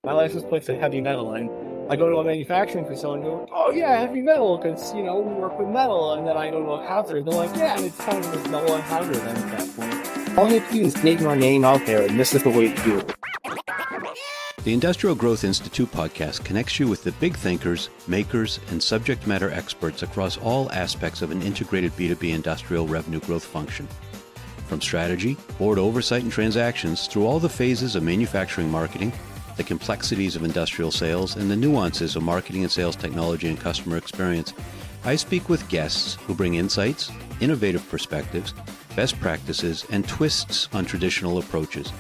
My license plate said heavy metal, and I go to a manufacturing facility and go, oh yeah, heavy metal, because, we work with metal, and then I go to a counter, and they're like, yeah, and it's kind of this double entendre then at that point. All you have to do is get your name out there, and this is the way to do it. The Industrial Growth Institute podcast connects you with the big thinkers, makers, and subject matter experts across all aspects of an integrated B2B industrial revenue growth function. From strategy, board oversight and transactions, through all the phases of manufacturing marketing, the complexities of industrial sales, and the nuances of marketing and sales technology and customer experience, I speak with guests who bring insights, innovative perspectives, best practices, and twists on traditional approaches.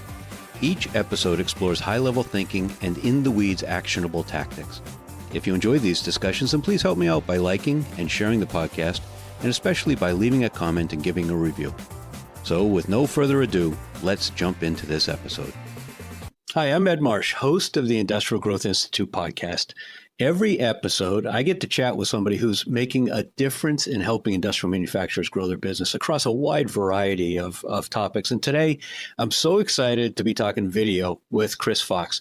Each episode explores high-level thinking and in-the-weeds actionable tactics. If you enjoy these discussions, then please help me out by liking and sharing the podcast, and especially by leaving a comment and giving a review. So with no further ado, let's jump into this episode. Hi, I'm Ed Marsh, host of the Industrial Growth Institute podcast. Every episode, I get to chat with somebody who's making a difference in helping industrial manufacturers grow their business across a wide variety of topics. And today, I'm so excited to be talking video with Chris Fox.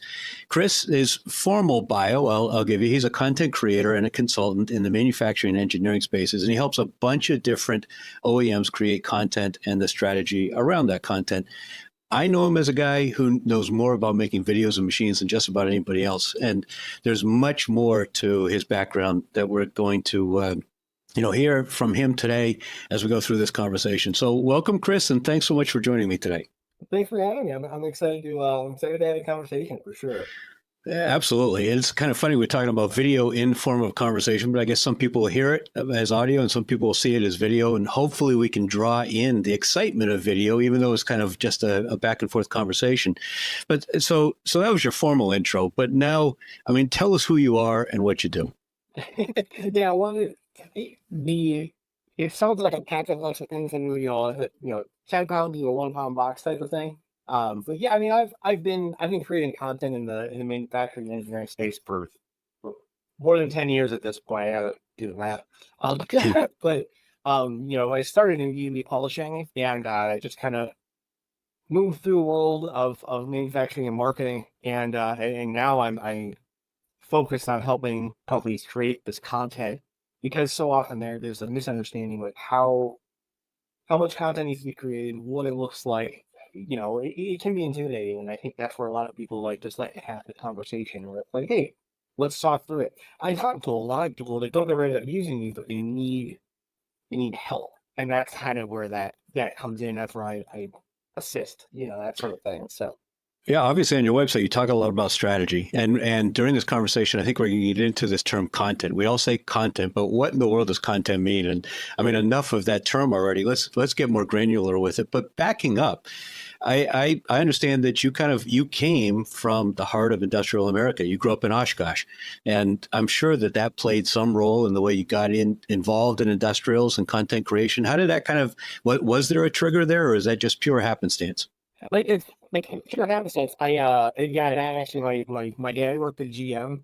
Chris, his formal bio, I'll give you, he's a content creator and a consultant in the manufacturing and engineering spaces, and he helps a bunch of different OEMs create content and the strategy around that content. I know him as a guy who knows more about making videos and machines than just about anybody else. And there's much more to his background that we're going to, hear from him today as we go through this conversation. So welcome, Chris, and thanks so much for joining me today. Thanks for having me. I'm excited to have a conversation for sure. Yeah, absolutely. And it's kind of funny. We're talking about video in form of conversation, but I guess some people will hear it as audio and some people will see it as video. And hopefully we can draw in the excitement of video, even though it's kind of just a back and forth conversation. But so that was your formal intro. But now, tell us who you are and what you do. Yeah, well, it sounds like a pack of lots of things, and 10 pound to a 1 pound box type of thing. But yeah, I've been creating content in the manufacturing and engineering space for more than 10 years at this point. I gotta do the math. But I started in B2B publishing, and I just kind of moved through the world of manufacturing and marketing, and now I'm focused on helping companies create this content, because so often there's a misunderstanding with how much content needs to be created, what it looks like. It can be intimidating, and I think that's where a lot of people just let have the conversation where it's like, hey, let's talk through it. I talk to a lot of people that don't get ready to using these, but they need help, and that's kind of where that comes in. That's where I assist, that sort of thing. So. Yeah, obviously on your website, you talk a lot about strategy. And during this conversation, I think we're going to get into this term content. We all say content, but what in the world does content mean? And enough of that term already. Let's get more granular with it. But backing up, I understand that you came from the heart of industrial America. You grew up in Oshkosh. And I'm sure that played some role in the way you got involved in industrials and content creation. How did that was there a trigger there, or is that just pure happenstance? It's pure happenstance. Actually, my dad worked at GM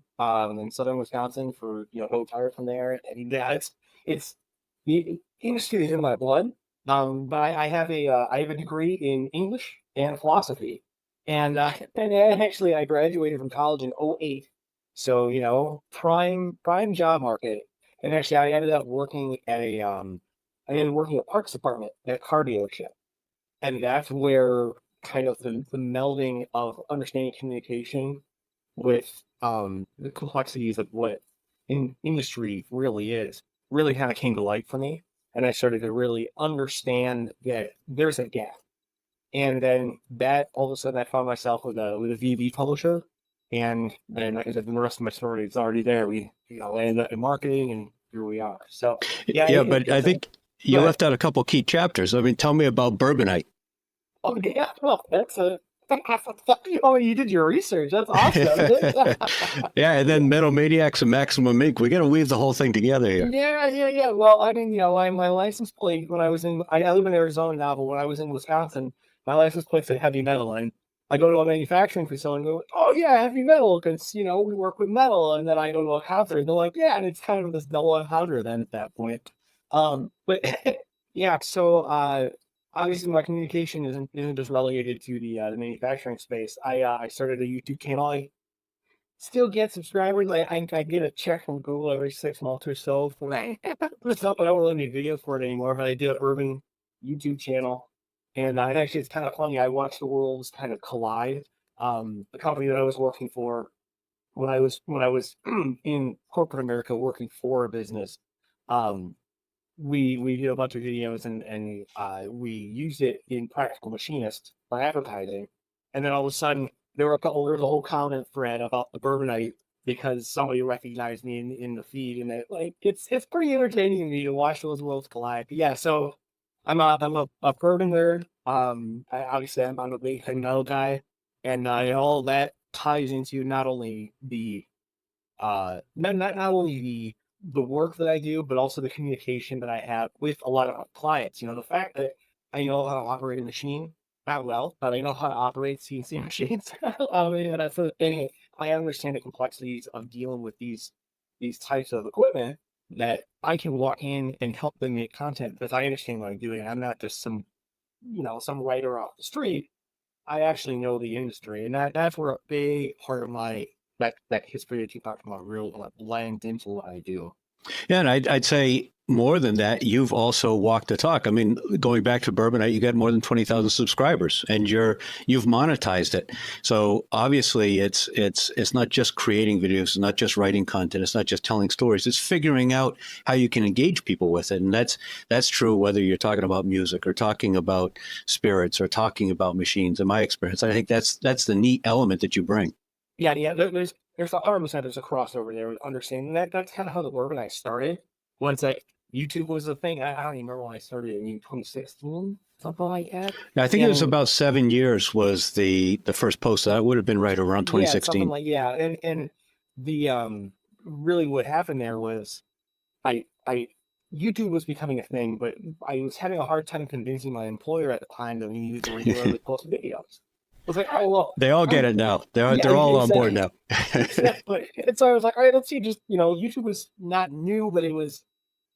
in southern Wisconsin for retired from there, and it's the industry is in my blood. But I have a degree in English and philosophy, and actually I graduated from college in '08. So prime job market, and actually I ended up working at parks department at a car dealership, and that's where kind of the melding of understanding communication with the complexities of what industry really is really kind of came to light for me, and I started to really understand that there's a gap. And then that all of a sudden I found myself with a VB publisher, and then the rest of my story is already there. We landed up in marketing, and here we are. So yeah, but I think you left out a couple key chapters. Tell me about Bourbonite. Oh yeah, well, oh, you did your research. That's awesome. Yeah, and then Metal Maniacs and Maximum Ink. We got to weave the whole thing together here. Yeah. Well, my license plate when I live in Arizona now, but when I was in Wisconsin, my license plate said heavy metal, and I go to a manufacturing facility and go, oh yeah, heavy metal, because we work with metal, and then I go to a counter and they're like, yeah, and it's kind of this double entendre then at that point. But yeah, so obviously my communication isn't just relegated to the manufacturing space. I started a YouTube channel. still get subscribers. Like I get a check from Google every 6 months or so for that. It's not that I don't really need videos for it anymore, but I do an urban YouTube channel. And actually, it's kind of funny. I watched the worlds kind of collide. The company that I was working for when I was in corporate America working for a business, um, we did a bunch of videos and we used it in Practical Machinist for advertising. And then all of a sudden, there was a whole comment thread about the bourbonite because somebody recognized me in the feed, and it's pretty entertaining to me to watch those worlds collide. But yeah, so I'm a bourbon nerd. Obviously I'm a big metal guy, and all that ties into not only not only the work that I do, but also the communication that I have with a lot of my clients. You know, the fact that I know how to operate a machine, not well, but I know how to operate CNC machines. And I understand the complexities of dealing with these types of equipment that I can walk in and help them make content because I understand what I'm doing. I'm not just some writer off the street. I actually know the industry, and that's where a big part of my that history that you talked about really blends into what I do. Yeah, and I'd say more than that, you've also walked the talk. I mean, going back to Bourbonite, you got more than 20,000 subscribers, and you've monetized it. So obviously, it's not just creating videos, it's not just writing content, it's not just telling stories. It's figuring out how you can engage people with it, and that's true whether you're talking about music or talking about spirits or talking about machines. In my experience, I think that's the neat element that you bring. Yeah. There's 100% there's a crossover there with understanding that. That's kind of how the word when I started. Once YouTube was a thing. I don't even remember when I started in 2016, something like that. I think it was And about 7 years was the first post. That would have been right around yeah, something 2016. like yeah. And the really what happened there was I YouTube was becoming a thing, but I was having a hard time convincing my employer at the time that we needed to regularly post videos. I was like, oh well, They all get I'm it now. They're yeah, they're all on board exactly. now. Exactly. And so I was like, all right, let's see. Just YouTube was not new, but it was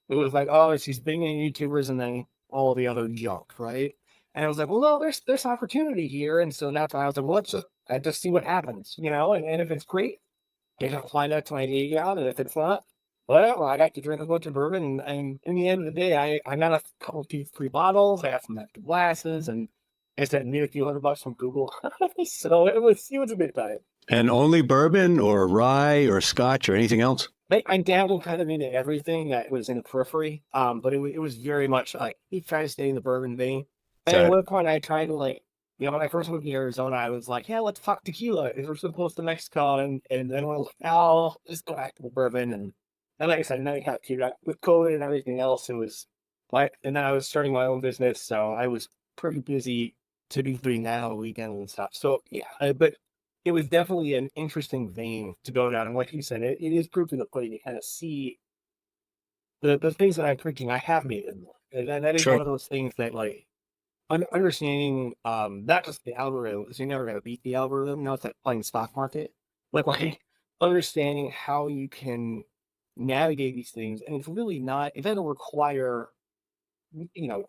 like, oh, it's these big name YouTubers and then all the other junk, right? And I was like, well, no, there's opportunity here. And so now I was like, well, let's just see what happens, and if it's great, find out to my day out, and if it's not, well, I got to drink a bunch of bourbon, and in the end of the day, I got a couple of free bottles, I got some extra glasses, and I said, made a few $100 from Google. So it was a big time. And only bourbon or rye or scotch or anything else? I dabbled kind of into everything that was in the periphery, but it was very much like he tried to stay in the bourbon vein. And at That one point, I tried to when I first moved to Arizona, I was like, yeah, let's talk tequila. We're so close to Mexico, and then I was like, oh, let's go back to the bourbon. And then, like I said, then I got to with COVID and everything else. It was like, and then I was starting my own business, so I was pretty busy to be doing that on the weekend and stuff. So yeah, but it was definitely an interesting vein to go down. And like you said, it is proof in the pudding to kind of see the things that I'm preaching. I have made it more. And that is sure. one of those things that understanding not just the algorithm, because you're never gonna beat the algorithm. Now it's like playing stock market. Like understanding how you can navigate these things, and it's really not. It doesn't require you know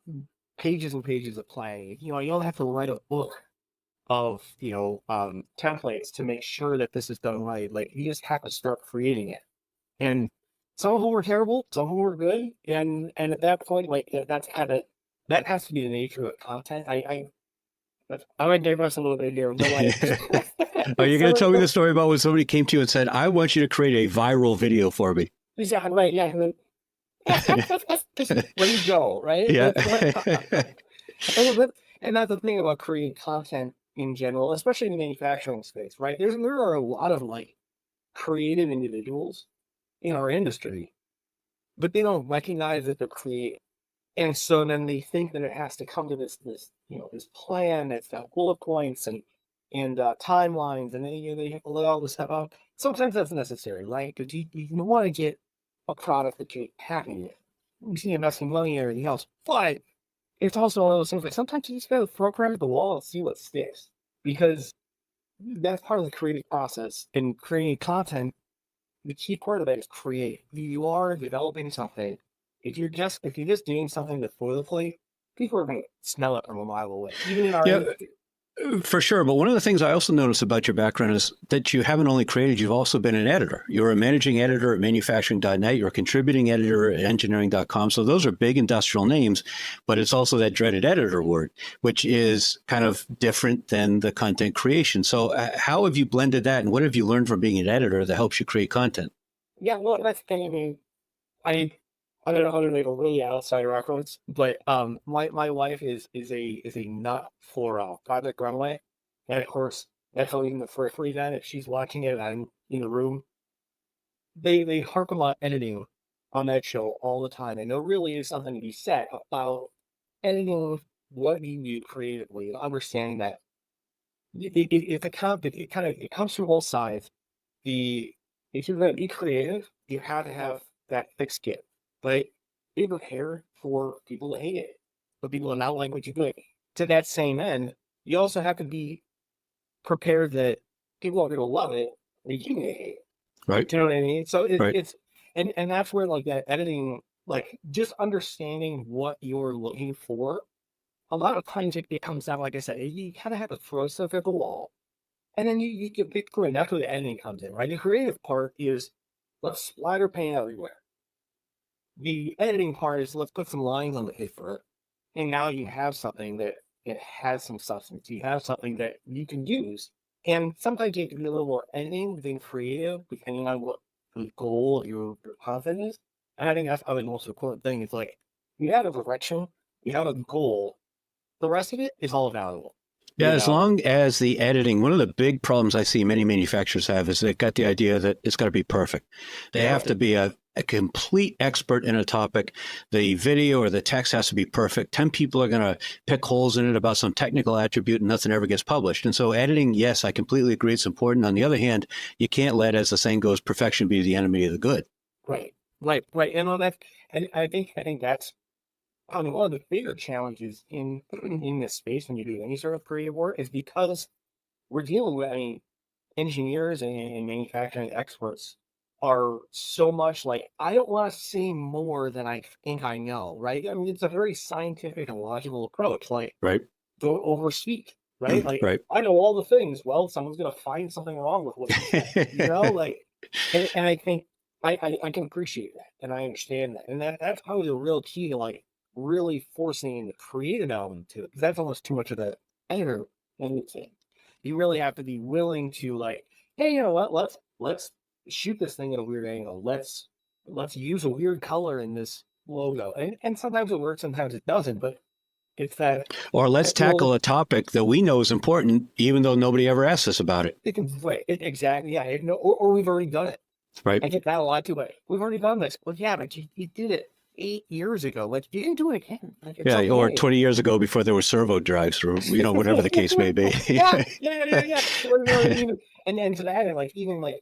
pages and pages of playing. You don't have to write a book of templates to make sure that this is done right. Like you just have to start creating it, and some of them were terrible, some of them were good, and at that point, that has to be the nature of content. I might digress a little bit here, but Are you going to so tell me the story about when somebody came to you and said, "I want you to create a viral video for me"? yeah, right, yeah, and then, that's just where you go, right? Yeah. And and that's the thing about creating content in general, especially in the manufacturing space, right? There are a lot of creative individuals in our industry, but they don't recognize that they're creative. And so then they think that it has to come to this plan that's got bullet points and timelines, and then they have to lay all this stuff out. Sometimes that's necessary, right? Because you want to get a product that you're happy with. You see investing money and everything else, but it's also one of those things like sometimes you just gotta throw crap at the wall and see what sticks, because that's part of the creative process. In creating content, the key part of that is create. If you are developing something, if you're just doing something that's boilerplate, people are gonna smell it from a mile away, even in our Yeah. industry. For sure. But one of the things I also noticed about your background is that you haven't only created, you've also been an editor. You're a managing editor at manufacturing.net. You're a contributing editor at engineering.com. So those are big industrial names, but it's also that dreaded editor word, which is kind of different than the content creation. So how have you blended that, and what have you learned from being an editor that helps you create content? Yeah, well, that's the thing. I mean, I I don't know how to make a really outside reference, but my wife is a nut for Project Runway, and of course that's how even the first reason if she's watching it, I'm in the room. They harp on editing on that show all the time, and there really is something to be said about editing what you do creatively and understanding that it comes from both sides. The If you're going to be creative, you have to have that thick skin, but be prepared for people to hate it, for people to not like what you're doing. To that same end, you also have to be prepared that people are going to love it and you may hate it. Right. Do you know what I mean? So Right. it's and that's where like that editing, like just understanding what you're looking for. A lot of times it comes down, like I said, you kind of have to throw stuff at the wall and then you get pick through, and that's where the editing comes in, right? The creative part is let's splatter paint everywhere. The editing part is let's put some lines on the paper, and now you have something that it has some substance. You have something that you can use. And sometimes you can do a little more editing than creative, depending on what the goal of your content is. And I think that's probably the most important thing. Is like you have a direction, you have a goal. The rest of it is all valuable. Yeah, You as know, long as the editing, one of the big problems I see many manufacturers have is they've got the idea that it's got to be perfect. They have to be a complete expert in a topic. The video or the text has to be perfect. 10 people are going to pick holes in it about some technical attribute and nothing ever gets published. And so editing, yes, I completely agree it's important. On the other hand, you can't let, as the saying goes, perfection be the enemy of the good. right, right. And all that, and I think that's probably one of the bigger challenges in in this space when you do any sort of creative work is because we're dealing with, I mean, engineers and manufacturing experts are so much like, I don't want to say more than I think I know, right? I mean, it's a very scientific and logical approach. Like, Right. don't overspeak, right? Like, Right. I know all the things. Well, someone's gonna find something wrong with what you said, you know? Like, and I think I can appreciate that, and I understand that, and that's probably the real key to like really forcing the creative element to it, because that's almost too much of the editor thing. You really have to be willing to like, hey, you know what? Let's shoot this thing at a weird angle. Let's use a weird color in this logo, and sometimes it works, sometimes it doesn't, but it's that Or let's that little tackle a topic that we know is important, even though nobody ever asked us about it. it can wait exactly, yeah, or we've already done it. Right. I get that a lot too. But we've already done this. Well, yeah, but you did it 8 years ago. Like you didn't do it again. Like it's Yeah, or okay. 20 years ago before there were servo drives or, whatever the case may be. Yeah. You know what I mean? And to that, and like even like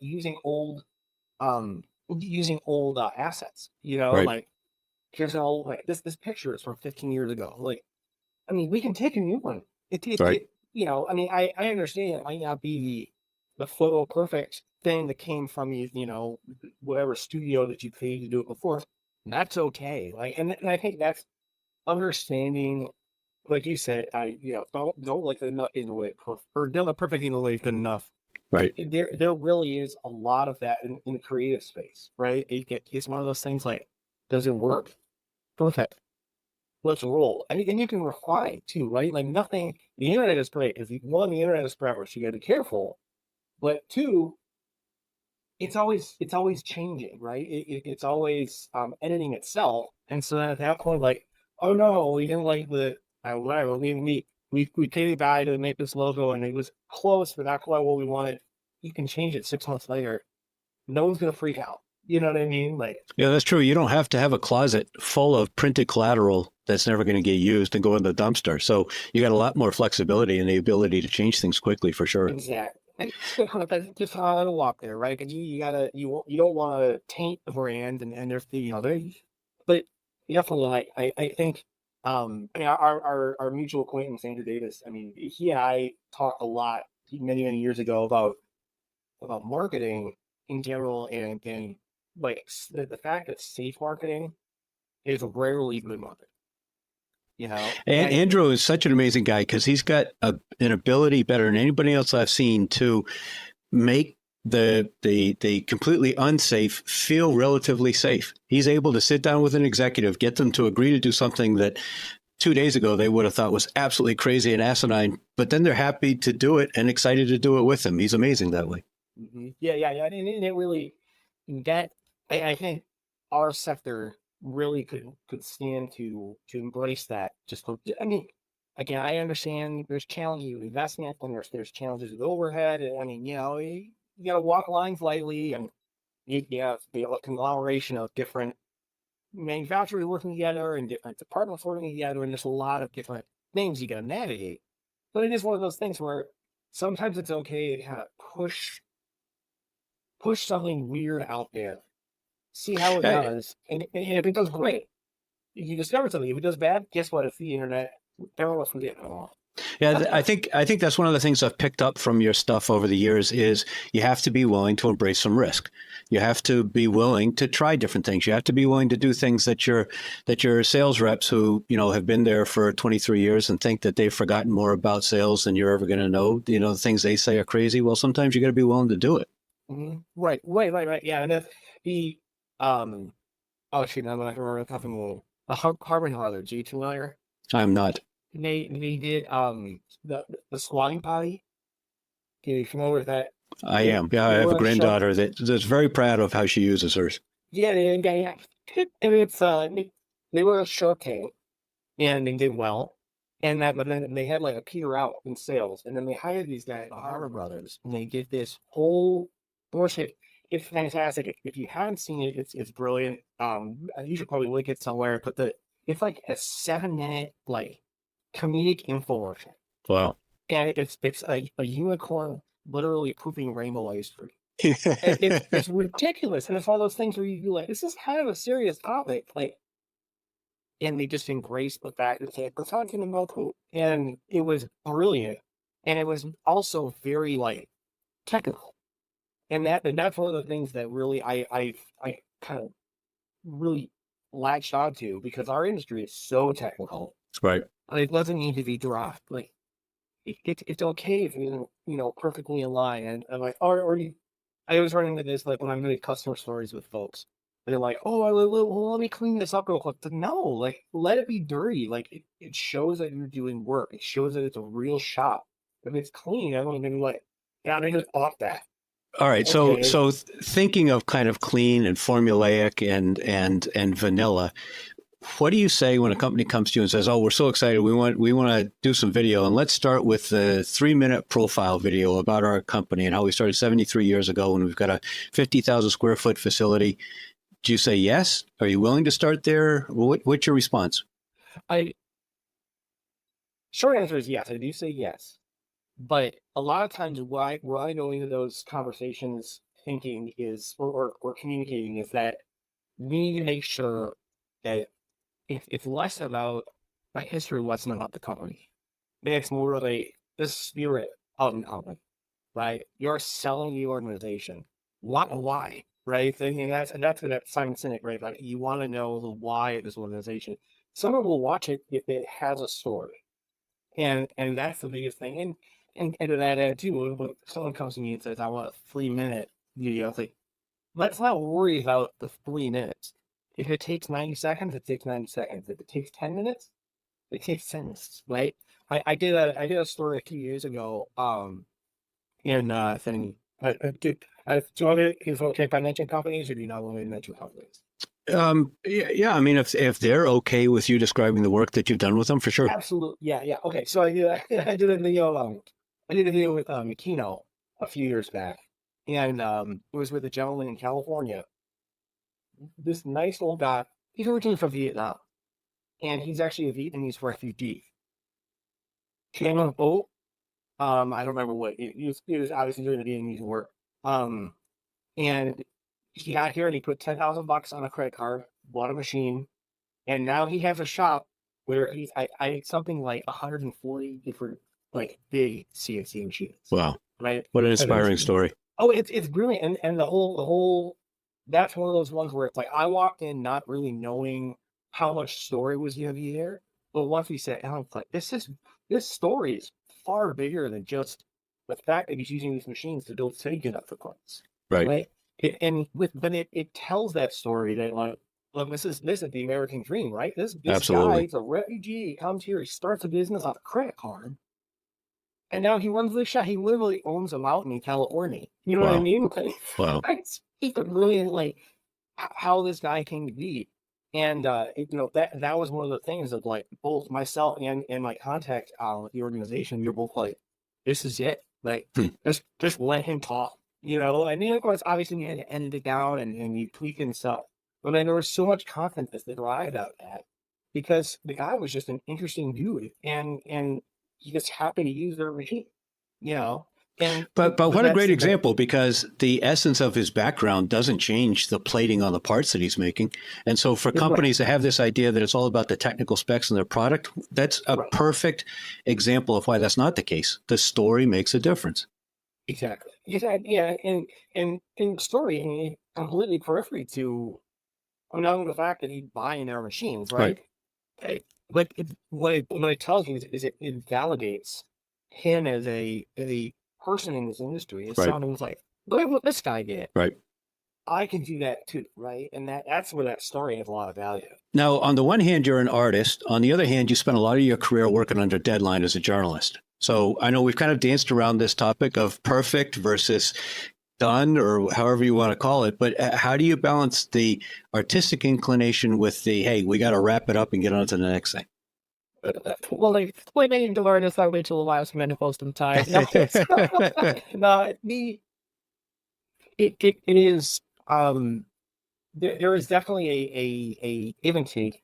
um, using old assets. You know, Right. like here's an old like this picture is from 15 years ago. Like I mean, we can take a new one. Right. It you know, I mean, I understand it might not be the photo perfect thing that came from you know, whatever studio that you paid to do it before. That's okay. Like, and I think that's understanding, like you said, don't like the nut in the way, or don't the perfect in the way good enough. Right. There really is a lot of that in the creative space, right? It's one of those things like, does it work? Perfect, let's roll. I mean, and you can refine too, right? Like nothing. The internet is great. If you one, the internet is forever, so you got to be careful. But two, it's always changing, right? It's always editing itself. And so then at that point, like, oh no, we didn't like the whatever. We paid a guy to make this logo, and it was close, but not quite what we wanted. You can change it 6 months later. No one's gonna freak out. You know what I mean? Like, Yeah, that's true. You don't have to have a closet full of printed collateral that's never going to get used and go in the dumpster. So you got a lot more flexibility and the ability to change things quickly for sure. exactly. And that's just how to walk there, right? Because you gotta you don't want to taint the brand, and there's the there, but definitely like I think I mean, our mutual acquaintance Andrew Davis. I mean, he and I talked a lot many years ago about marketing in general, and like the fact that safe marketing is rarely good marketing. And And Andrew is such an amazing guy because he's got an ability better than anybody else I've seen to make the completely unsafe feel relatively safe. He's able to sit down with an executive, get them to agree to do something that 2 days ago they would have thought was absolutely crazy and asinine, but then they're happy to do it and excited to do it with him. He's amazing that way. yeah, and it really that I think our sector really could stand to embrace that. I mean, again, I understand there's challenges with investment and there's challenges with overhead. And I mean, you got to walk lines lightly, and you have to be a conglomeration of different manufacturers working together and different departments working together, and there's a lot of different things you got to navigate. But it is one of those things where sometimes it's okay to kind of push something weird out there, see how it I, does, and if it does great, you discover something. If it does bad, guess what? It's the internet. Everyone else forget it all. Yeah, I think that's one of the things I've picked up from your stuff over the years is you have to be willing to embrace some risk. You have to be willing to try different things. You have to be willing to do things that your sales reps who, have been there for 23 years and think that they've forgotten more about sales than you're ever going to know, the things they say are crazy. Well, sometimes you got to be willing to do it. Right. Yeah, and if the oh shoot, I'm not remember the company. A carbon hazard, G two layer. I'm not. They did the squatting potty. Are you familiar with that? I They am. Yeah, I they have a were a shop. granddaughter that's very proud of how she uses hers. Yeah, and it's they were a Shark Tank and they did well. And that, but then they had like a peter out in sales, and then they hired these guys, the Harvard brothers, and they did this whole bullshit. It's fantastic. If you haven't seen it, it's brilliant. You should probably link it somewhere. But it's like a 7 minute like comedic infomercial, Wow. and it's a unicorn literally pooping rainbow ice cream. And it's ridiculous, and it's all those things where you like, this is kind of a serious topic, like, and they just embraced the fact that they were talking about poop, and it was brilliant, and it was also very like technical, and that's one of the things that really I kind of really latched onto because our industry is so technical. Right. It doesn't need to be dropped. Like it's okay if you're perfectly in line, and like I was running into this like when I'm doing customer stories with folks. They're like, "Oh, let me clean this up real quick." But no, like let it be dirty. Like it shows that you're doing work. It shows that it's a real shop. If it's clean, I'm gonna be like, yeah, I'm gonna off that. All right. So Okay. so thinking of kind of clean and formulaic and vanilla, what do you say when a company comes to you and says, "Oh, we're so excited. We want to do some video, and let's start with the 3 minute profile video about our company and how we started 73 years ago, and we've got a 50,000 square foot facility." Do you say yes? Are you willing to start there? What's your response? I Short answer is yes. I do say yes. But a lot of times, where I go into those conversations thinking is, or communicating is that we need to make sure that it's less about my history, less about the company. It's more of the spirit of the company, right? You're selling the organization. Why? Right? And that's what Simon Sinek, right? Like you want to know the why of this organization. Someone will watch it if it has a story. And that's the biggest thing. And to that end too, when someone comes to me and says, I want a 3 minute video, it's like, let's not worry about the 3 minutes. If it takes 90 seconds, it takes 90 seconds. If it takes 10 minutes, it takes 10 minutes, right? I did a story a few years ago, in thing. Do you want me to, is it okay if I mention companies or do you not want me to mention companies? Yeah. I mean, if they're okay with you describing the work that you've done with them, for sure. Absolutely. Yeah. Okay. So I did a video, I did a video with Kino a few years back, and it was with a gentleman in California. This nice old guy. He's originally from Vietnam, and he's actually a Vietnamese refugee. Came on a boat. I don't remember what he was obviously doing the Vietnamese work. Um, and he got here and he put $10,000 on a credit card, bought a machine, and now he has a shop where I something like 140 different like big CNC machines. Wow. Right? What an inspiring story. Oh, it's brilliant, and the whole that's one of those ones where it's like I walked in not really knowing how much story was gonna be there, But once we sat down, it's like, this story is far bigger than just the fact that he's using these machines to build semiconductor parts, Right. right? It tells that story that like, look, this is the American dream, right? This Absolutely. guy's a refugee. He comes here, he starts a business on a credit card, and now he runs this shop. He literally owns a mountain in California. You know what I Wow. mean? Wow. It's really like how this guy came to be. And that was one of the things of like both myself and my contact with the organization. We were both like, this is it. Like Hmm. just let him talk. And then of course obviously we had to edit it down and you tweak and stuff. But then there was so much content that derived out of that because the guy was just an interesting dude and he just happened to use their machine, you know. And But but what a that's great the thing. example, because the essence of his background doesn't change the plating on the parts that he's making. And so for Right, companies to have this idea that it's all about the technical specs in their product, that's a right. perfect example of why that's not the case. The story makes a difference. Exactly. Exactly. Yeah, and story completely periphery to not the fact that he's buying their machines, Right. right? But what it tells you is it validates him as a person in this industry. It's Right. sounding like, look at what this guy did. Right. I can do that too, right? And that's where that story has a lot of value. Now, on the one hand, you're an artist. On the other hand, you spent a lot of your career working under deadline as a journalist. So I know we've kind of danced around this topic of perfect versus done, or however you want to call it. But how do you balance the artistic inclination with the, hey, we got to wrap it up and get on to the next thing? Well, like explaining to learn is not wait till the last minute most of the time. No, no, it is there is definitely a give and take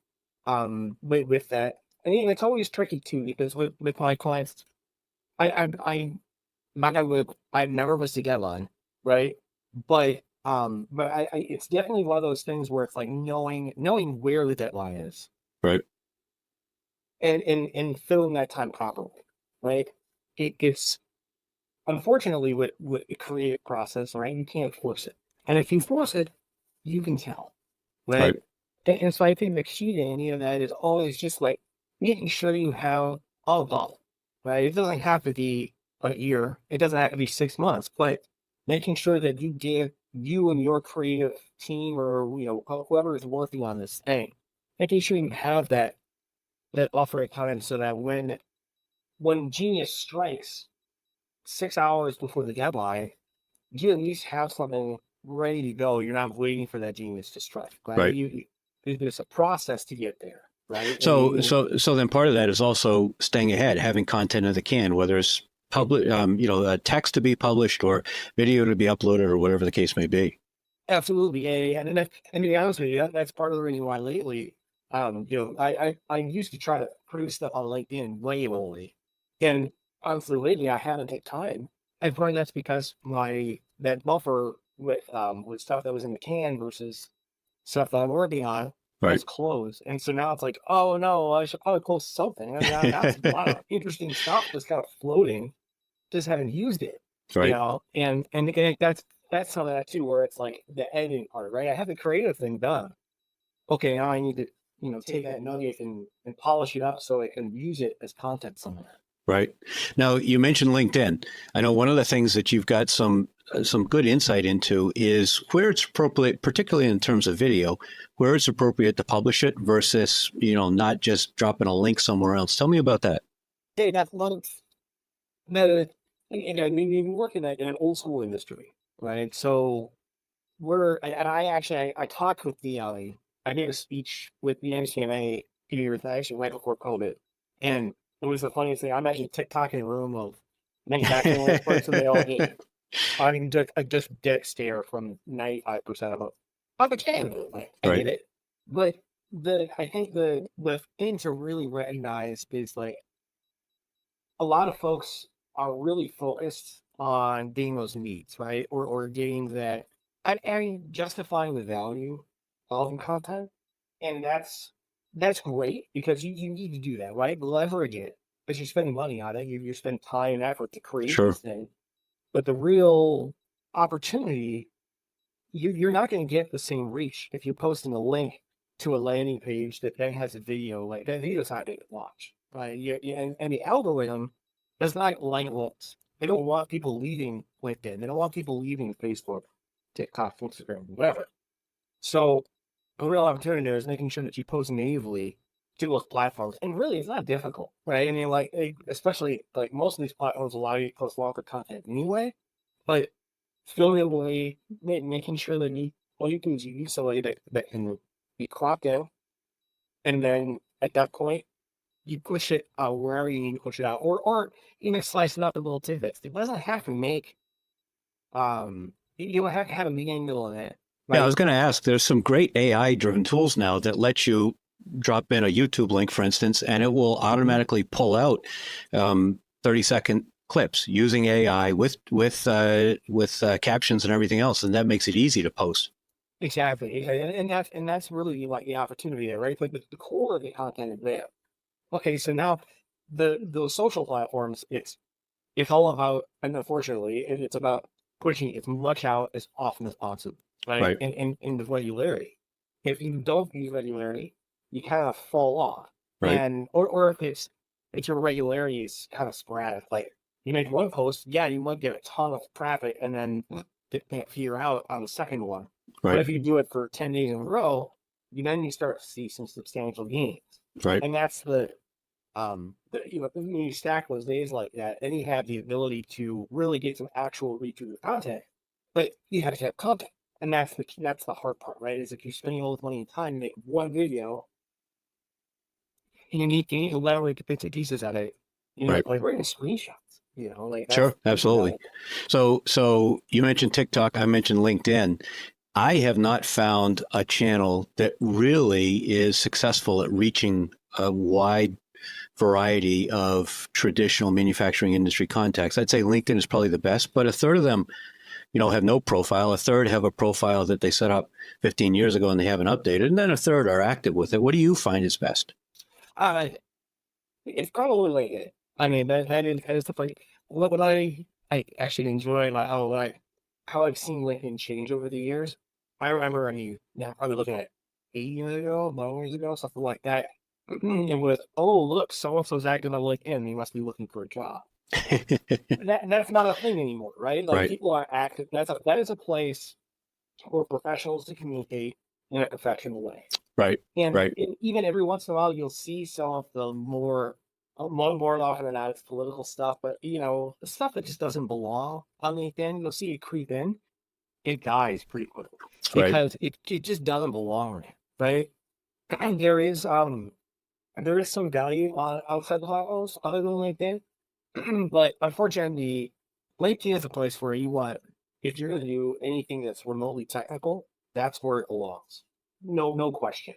with that. And it's always tricky too because with my clients, I never was to get one, right? But it's definitely one of those things where it's like knowing where the deadline is Right. and filling that time properly, right? It gets unfortunately with the creative process, right? You can't force it, and if you force it, you can tell, right? Right. And so I think the key to any of that is always just like making sure you have all of it, right? It doesn't have to be a year. It doesn't have to be 6 months, but making sure that you give you and your creative team or whoever is working on this thing, making sure you have that buffer of time so that when genius strikes 6 hours before the deadline, you at least have something ready to go. You're not waiting for that genius to strike, right? Right. There's a process to get there, right? And So then part of that is also staying ahead, having content in the can, whether it's text to be published or video to be uploaded or whatever the case may be. absolutely, yeah. And to be honest with you, that's part of the reason why lately, I used to try to produce stuff on LinkedIn way early, and honestly, lately I haven't had time. I find that's because my that buffer with stuff that was in the can versus stuff that I'm working on Right. has closed, and so now it's like, oh no, I should probably post something. And that's a lot of interesting stuff that's kind of floating, just haven't used it, Right. and again, that's some of that too, where it's like the editing part, right? I have the creative thing done. Okay, now I need to, take that nugget and polish it up so I can use it as content somewhere. Right. Now, you mentioned LinkedIn. I know one of the things that you've got some good insight into is where it's appropriate, particularly in terms of video, where it's appropriate to publish it versus, not just dropping a link somewhere else. Tell me about that. Hey, that's one of the, I mean, you work in an old school industry, right? So and I actually, I talked with I gave a speech with the NCMA a few years, actually right before COVID. And it was the funniest thing. I'm actually TikTok in a room of manufacturing experts and they all just, I mean, just dead stare from 95% of them. Okay, I Right. get it. But I think the thing to really recognize is like a lot of folks are really focused on getting those needs, right? Or getting that and justifying the value of content. And that's great because you need to do that, right? Leverage it. Because you're spending money on it. You spend time and effort to create Sure. this thing. But the real opportunity, you're not going to get the same reach if you're posting a link to a landing page that then has a video, like that video's not going to watch, right? And the algorithm does not like looks. They don't want people leaving LinkedIn. They don't want people leaving Facebook, TikTok, Instagram, whatever. So a real opportunity there is making sure that you post natively to those platforms. And really, it's not difficult, right? I mean, like, especially like most of these platforms allow you to post longer content anyway, but filming a way, making sure that all you can use a way that can be clocked in, and then at that point, you push it wherever you need to push it out, or even slice it up in little tidbits. It doesn't have to make you don't have to have a beginning, middle, and end. Yeah, I Like was going to ask, there's some great AI-driven tools now that let you drop in a YouTube link, for instance, and it will automatically pull out 30-second clips using AI with captions and everything else, and that makes it easy to post. exactly, and that's really like the opportunity there, right? Like the core of the content is there. Okay, so now those social platforms, it's all about, and unfortunately, it's about pushing as much out as often as possible, right? Right, And the regularity. If you don't use regularity, you kind of fall off, right, and or if your regularity is kind of sporadic, like you make one post, yeah, you might get a ton of traffic, and then it can't figure out on the second one. But right, if you do it for 10 days in a row, you start to see some substantial gains, right, and that's when you stack those days like that, then you have the ability to really get some actual reach through the content. But you have to have content, and that's the hard part, right? Is if you're spending all this money and time to make one video, and you need to literally get bits and pieces out of it. right. Like we're in screenshots. Like that's Sure, absolutely. valuable. So you mentioned TikTok, I mentioned LinkedIn. I have not found a channel that really is successful at reaching a wide variety of traditional manufacturing industry contacts. I'd say LinkedIn is probably the best, but a third of them, have no profile. A third have a profile that they set up 15 years ago and they haven't updated, and then a third are active with it. What do you find is best? Uh, it's probably like it. I mean, that is the point. What I actually enjoy, like how I've seen LinkedIn change over the years. I remember, now probably looking at 8 years ago, 9 years ago, something like that. It was, oh look, so and so's active on LinkedIn. He must be looking for a job. That's not a thing anymore, right? Like Right, people are active. That is a place for professionals to communicate in a professional way. right, And right, even every once in a while, you'll see some of the more often than not, it's political stuff, but the stuff that just doesn't belong on LinkedIn, you'll see it creep in. It dies pretty quickly right. because it just doesn't belong there, right? And there is some value on outside the platforms other than LinkedIn, but unfortunately, LinkedIn is a place where if you're going to do anything that's remotely technical, that's where it belongs. No question.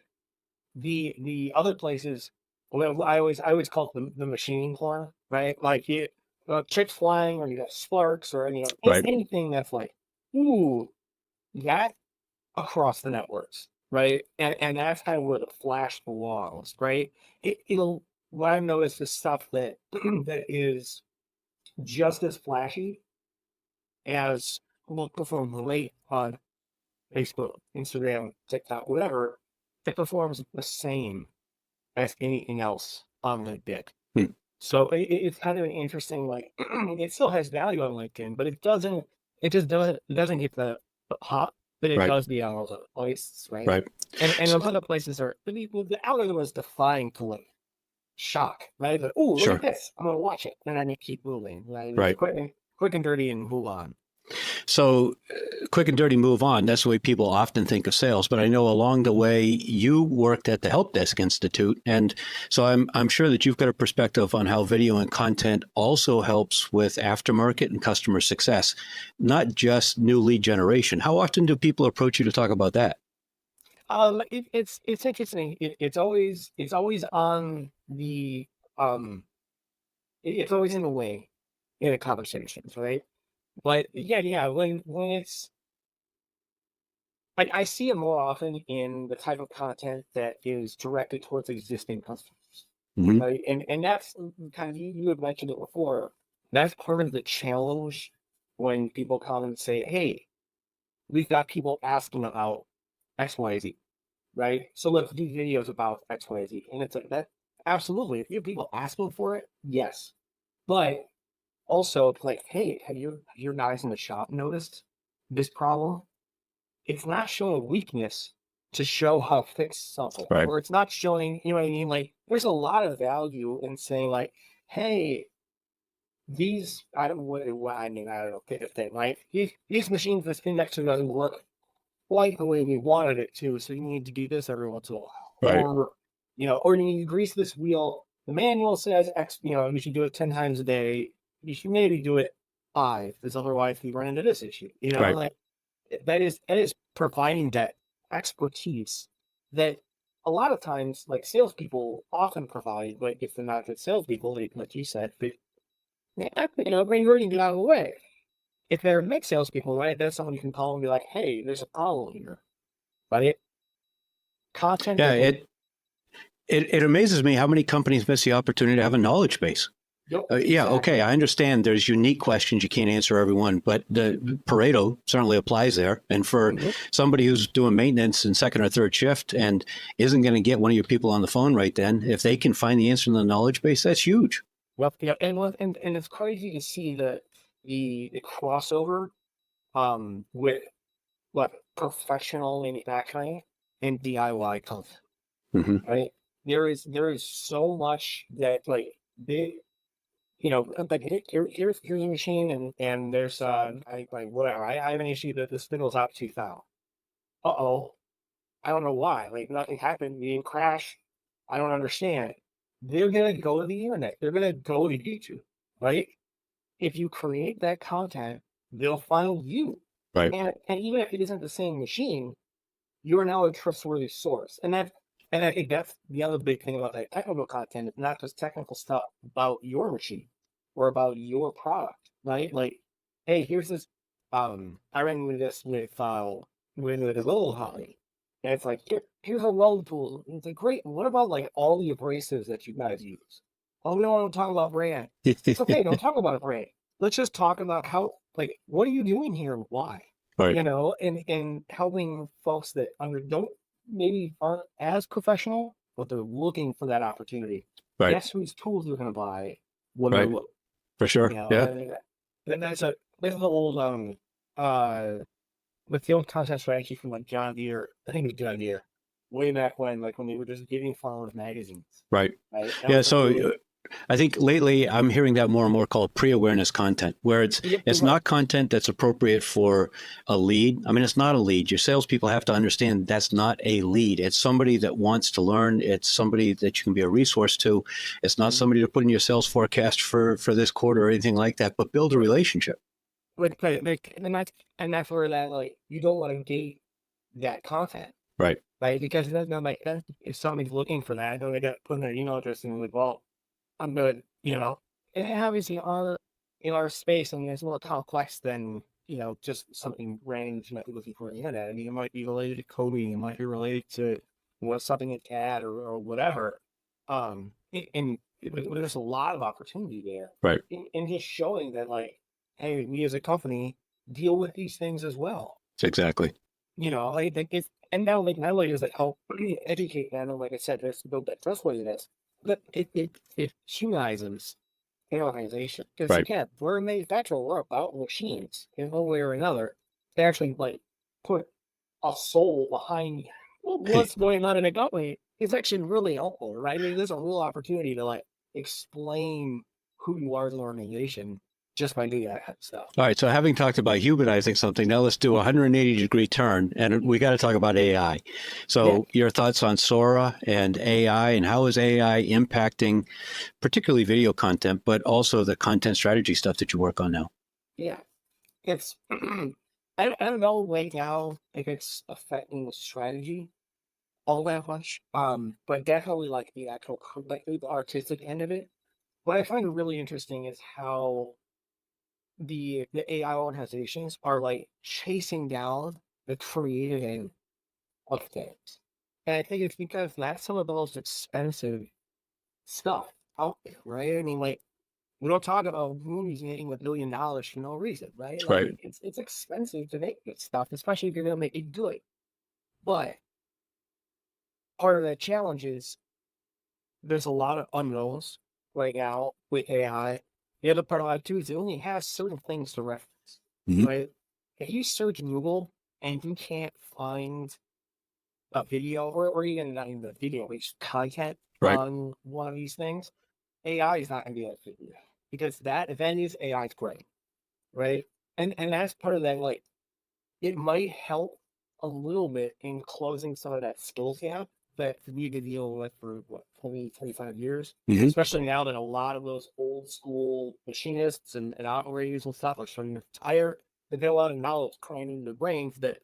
The other places, well, I always call it the machine corner, right? Like chips flying, or you got sparks, or Right. anything that's like, ooh, that across the networks, right? And that's kind of where the flash belongs, right? It'll what I've noticed is stuff that that is just as flashy as will perform late on Facebook, Instagram, TikTok, whatever. It performs the same as anything else on LinkedIn. Hmm. So it's kind of an interesting, like, it still has value on LinkedIn, but it doesn't get the hot, but it Right, does the all the places, right? right. And a lot of places the algorithm is defined to like shock, right? Like, oh, look at Sure. this, I'm gonna watch it, and then you keep moving, right? It's Right. quick and dirty and move on. So, quick and dirty move on. That's the way people often think of sales. But I know along the way you worked at the Help Desk Institute, and so I'm sure that you've got a perspective on how video and content also helps with aftermarket and customer success, not just new lead generation. How often do people approach you to talk about that? It's interesting. It's always on the um, it's always in the way in the conversations, right? But yeah, when it's like I see it more often in the type of content that is directed towards existing customers, Hmm. right? And that's kind of you had mentioned it before. That's part of the challenge when people come and say, "Hey, we've got people asking about X, Y, Z." right? So let's do videos about X, Y, Z. And it's like that. Absolutely. If you have people asking for it, yes. But also, it's like, hey, have your guys in the shop noticed this problem? It's not showing weakness to show how to fix something, Right. or it's not showing, you know what I mean? Like, there's a lot of value in saying, like, hey, these, I don't know what I mean, I don't know, pick a thing, right? These machines, this thing next to doesn't work quite the way we wanted it to, so you need to do this every once in a while. Right. Or, or you need to grease this wheel. The manual says X, you should do it 10 times a day. You should maybe do it 5, because otherwise you run into this issue. Right. Like that is providing that expertise that a lot of times, like salespeople often provide, like if they're not good salespeople, like you said, but bring it out of the way. If they're mixed salespeople, right, there's someone you can call and be like, hey, there's a problem here. But content Yeah. that can, It amazes me how many companies miss the opportunity to have a knowledge base. yep, Yeah, okay, exactly. I understand there's unique questions, you can't answer every one, but the Pareto certainly applies there. And for Mhm. somebody who's doing maintenance in second or third shift and isn't going to get one of your people on the phone right then, if they can find the answer in the knowledge base, that's huge. Well, and it's crazy to see the crossover with what professional manufacturing and DIY comes, Hmm. right? There is so much that like they like here's a machine and there's I like whatever I have an issue that the spindle's out too foul. Uh-oh. I don't know why. Like nothing happened. You didn't crash. I don't understand. They're gonna go to the internet. They're gonna go to YouTube, right? If you create that content, they'll find you. Right, And even if it isn't the same machine, you are now a trustworthy source. And I think that's the other big thing about that technical content. It's not just technical stuff about your machine or about your product, right? Like, hey, here's this. I ran with this with a little Holly, and it's like here's a weld tool. And it's like great. What about like all the abrasives that you guys use? Oh, we don't want to talk about brand. It's okay. Don't talk about brand. Let's just talk about how like what are you doing here and why? right, And helping folks that don't maybe aren't as professional, but they're looking for that opportunity. right, Guess whose tools they're going to buy when they right, look, for sure. Yeah. and then there's the old uh with the old content strategy from like John Deere, I think it was John Deere, way back when they were just giving farmers magazines, Right. right? That Yeah. was like So really I think lately I'm hearing that more and more called pre-awareness content, where it's yep, you're it's right. not content that's appropriate for a lead. I mean, it's not a lead. Your salespeople have to understand that's not a lead. It's somebody that wants to learn. It's somebody that you can be a resource to. It's not Mhm. somebody to put in your sales forecast for this quarter or anything like that. But build a relationship. And that's where that like you don't want to gate that content. Right. Right, because that's not like that if somebody's looking for that, then they got put their email address in like, well, I'm good, And obviously our in our space, I mean, it's more complex than, just something random that you might be looking for on the internet. I mean, it might be related to coding, it might be related to something in CAD or whatever. And there's a lot of opportunity there. Right. In just showing that like, hey, we as a company deal with these things as well. Exactly. I think it's and now like not only does it help educate them, and like I said, just to build that trustworthiness, but it humanizes the organization. Because Right. again, we're a manufacturer, we're about machines in one way or another. They actually like put a soul behind what's going on in a company. It's actually really helpful, right? I mean, there's a real opportunity to like explain who you are as an organization just by doing that kind of stuff. All right. So having talked about humanizing something, now let's do a 180-degree turn, and we got to talk about AI. Yeah, So your thoughts on Sora and AI, and how is AI impacting particularly video content, but also the content strategy stuff that you work on now? yeah. It's I don't know right now if it's affecting the strategy all that much. But definitely like the actual like the artistic end of it. What I find really interesting is how the AI organizations are like chasing down the creative end of things. And I think it's because that's some of the most expensive stuff out there, right? I mean, like we don't talk about movies making $1 billion for no reason, right? Like Right. it's expensive to make this stuff, especially if you're gonna make it good. But part of that challenge is there's a lot of unknowns right now with AI. The other part of that too is it only has certain things to reference, Mhm. right? If you search Google and you can't find a video or even not even a video, but just content Right. on one of these things, AI is not going to be able to figure it out because that if any is AI's great, right? And that's part of that. Like it might help a little bit in closing some of that skills gap that we could deal with for what 20, 25 years, Mhm. especially now that a lot of those old school machinists and operators and stuff are starting to retire. They get a lot of knowledge crammed into their brains that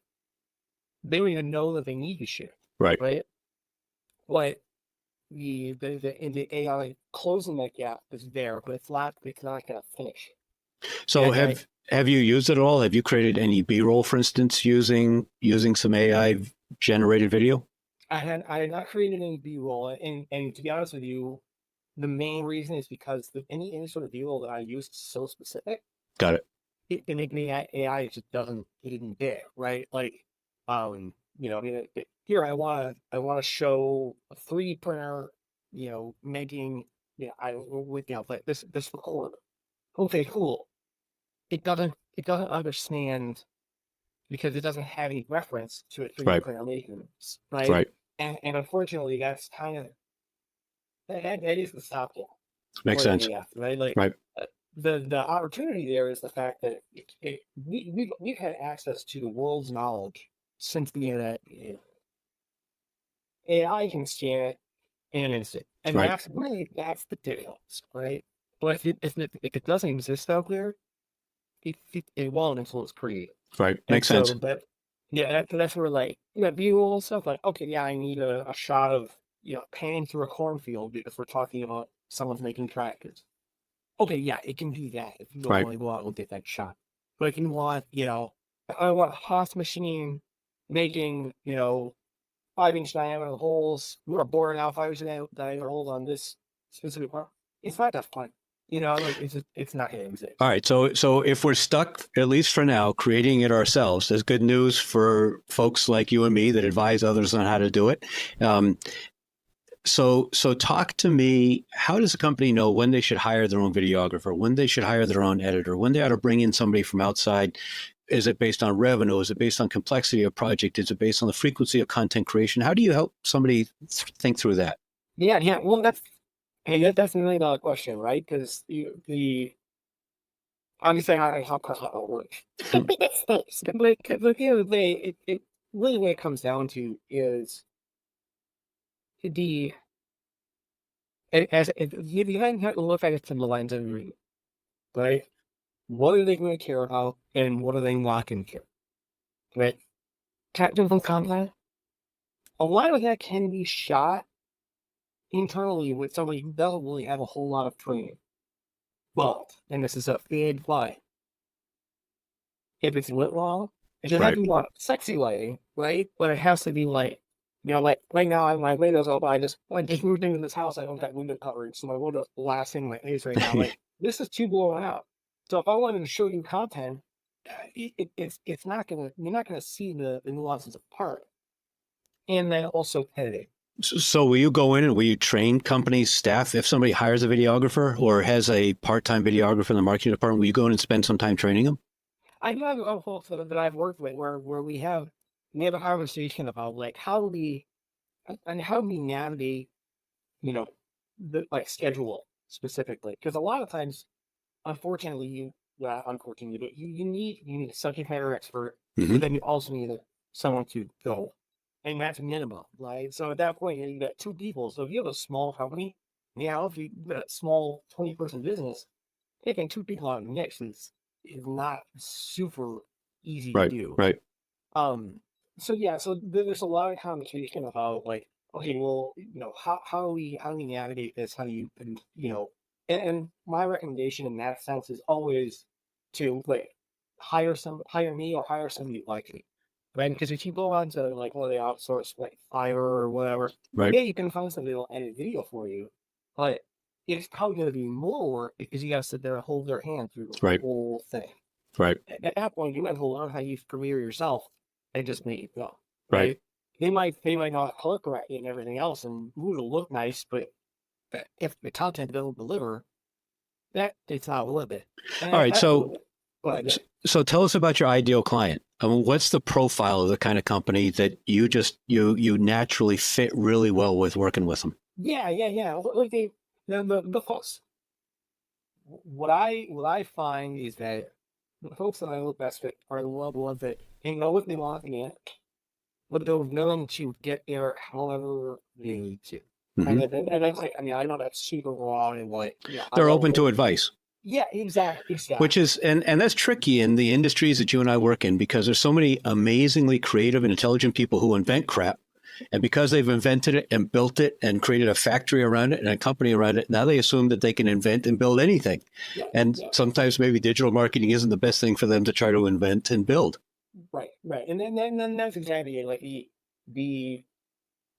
they don't even know that they need to share, Right. right? But the AI closing that gap is there, but it's not gonna finish. So And have you used it at all? Have you created any B-roll, for instance, using some AI generated video? I had not created any B-roll, and to be honest with you, the main reason is because any sort of B-roll that I use is so specific. Got it. And the AI just doesn't it isn't there, right? Like, here I want to show a 3D printer, making I with like this recorder. Okay, cool. It doesn't understand because it doesn't have any reference to a 3D Right. printer making this, right? Right. And unfortunately, that's kind of that is the stopgap Makes for the sense. AF, right? Like Right. uh, the opportunity there is the fact that we've had access to the world's knowledge since the internet. AI can scan it in an instant, and Right. that's the difference, right? But if it doesn't exist out there, it won't until it's created. Right. And Makes sense. so that's where like B-roll stuff like okay, yeah, I need a shot of panning through a cornfield because we're talking about someone's making tractors. Okay, yeah, it can do that if you don't Right. want to go out and get that shot. But if you want, I want a Haas machine making, 5-inch diameter holes. We're boring out 5-inch diameter holes on this specific part. It's not that fun. Like it's not gonna exist. All right. So if we're stuck, at least for now, creating it ourselves, there's good news for folks like you and me that advise others on how to do it. Um, so talk to me. How does a company know when they should hire their own videographer, when they should hire their own editor, when they ought to bring in somebody from outside? Is it based on revenue? Is it based on complexity of project? Is it based on the frequency of content creation? How do you help somebody think through that? Yeah. Well, that's a really valid question, right? Because honestly, how it works. But at the end of the day, it really what it comes down to is the if you have to look at it from the lens of reading, right? What are they going to care about, and what are they not going to care? Right? Technical content. A lot of that can be shot internally with somebody who doesn't really have a whole lot of training. But, and this is a big lie, if it's lit wrong, it doesn't have Right. to be like sexy lighting, right? But it has to be like, like right now I have my windows open. I just moved into this house. I don't got window coverage, so my windows blasting my face right now. Like this is too blown out. So if I wanted to show you content, it's not gonna you're not gonna see the nuances of part, and then also editing. So will you go in and will you train companies, staff? If somebody hires a videographer or has a part-time videographer in the marketing department, will you go in and spend some time training them? I do have a folks that I've worked with where we have a conversation about like how we navigate, you know, the like schedule specifically. Because a lot of times, unfortunately, but you need a subject matter expert, Hmm. but then you also need someone to go. And that's minimum, right? So at that point, you got two people. So if you have a small company, if you got a small 20-person business, taking two people out of the mix is not super easy to Right. do. Right. Um, so yeah, so there's a lot of conversation about like, okay, well, how do we navigate this? How do you, and my recommendation in that sense is always to like hire me or hire somebody like me, right? Because if you go on to like one of the outsource like Fiverr or whatever, Right. yeah, you can find somebody that'll edit video for you, but it's probably going to be more work because you got to sit there and hold their hand through the Right. whole thing. Right. At that point, you might as well learn how to use Premiere yourself and just make it go, Right. right? they might not color correct and everything else, and it'll look nice, but if the content doesn't deliver, that it's not a little bit. And All right. that's So, but so tell us about your ideal client. I mean, what's the profile of the kind of company that you naturally fit really well with working with them? yeah. Like the folks. What I find is that the folks that I look best at are the ones that they know what they want to get, but they're willing to get there however they need to. Hmm. And that's like, I mean, I know that's super wrong and like, I They're love open it. to advice. Yeah, exactly, Which exactly. is and that's tricky in the industries that you and I work in because there's so many amazingly creative and intelligent people who invent crap. And because they've invented it and built it and created a factory around it and a company around it, now they assume that they can invent and build anything. Yeah, And yeah, sometimes maybe digital marketing isn't the best thing for them to try to invent and build. right. And then that's exactly it. Like the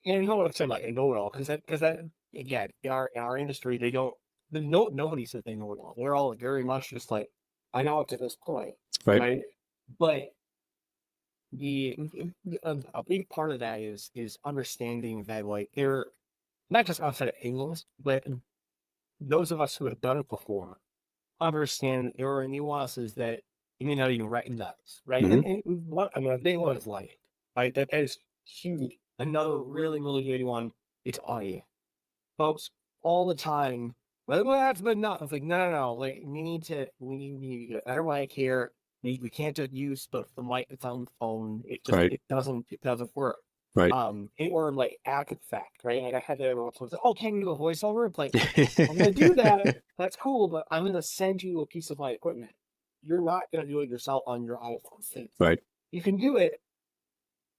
you know what I'm saying, like a know-it-all, because that again, in our industry, they don't, nobody says they know it all. They're all very much just like, I know up to this point, Right. right? But the a big part of that is understanding that like they're not just outside of English, but those of us who have done it before understand there are nuances that you may not even recognize, right? Hmm. And what I mean, they was like, right? That is huge. Another really good one. It's audio, folks, all the time. Well, that's but not. It's like no. Like we need to get better mic here. We can't just use the mic that's on the phone. It just Right. it doesn't work. Right. Or like after the fact, right? Like I had to everyone say, oh, can you do a voiceover? It's like I'm gonna do that. That's cool, but I'm gonna send you a piece of my equipment. You're not gonna do it yourself on your iPhone. Right. You can do it,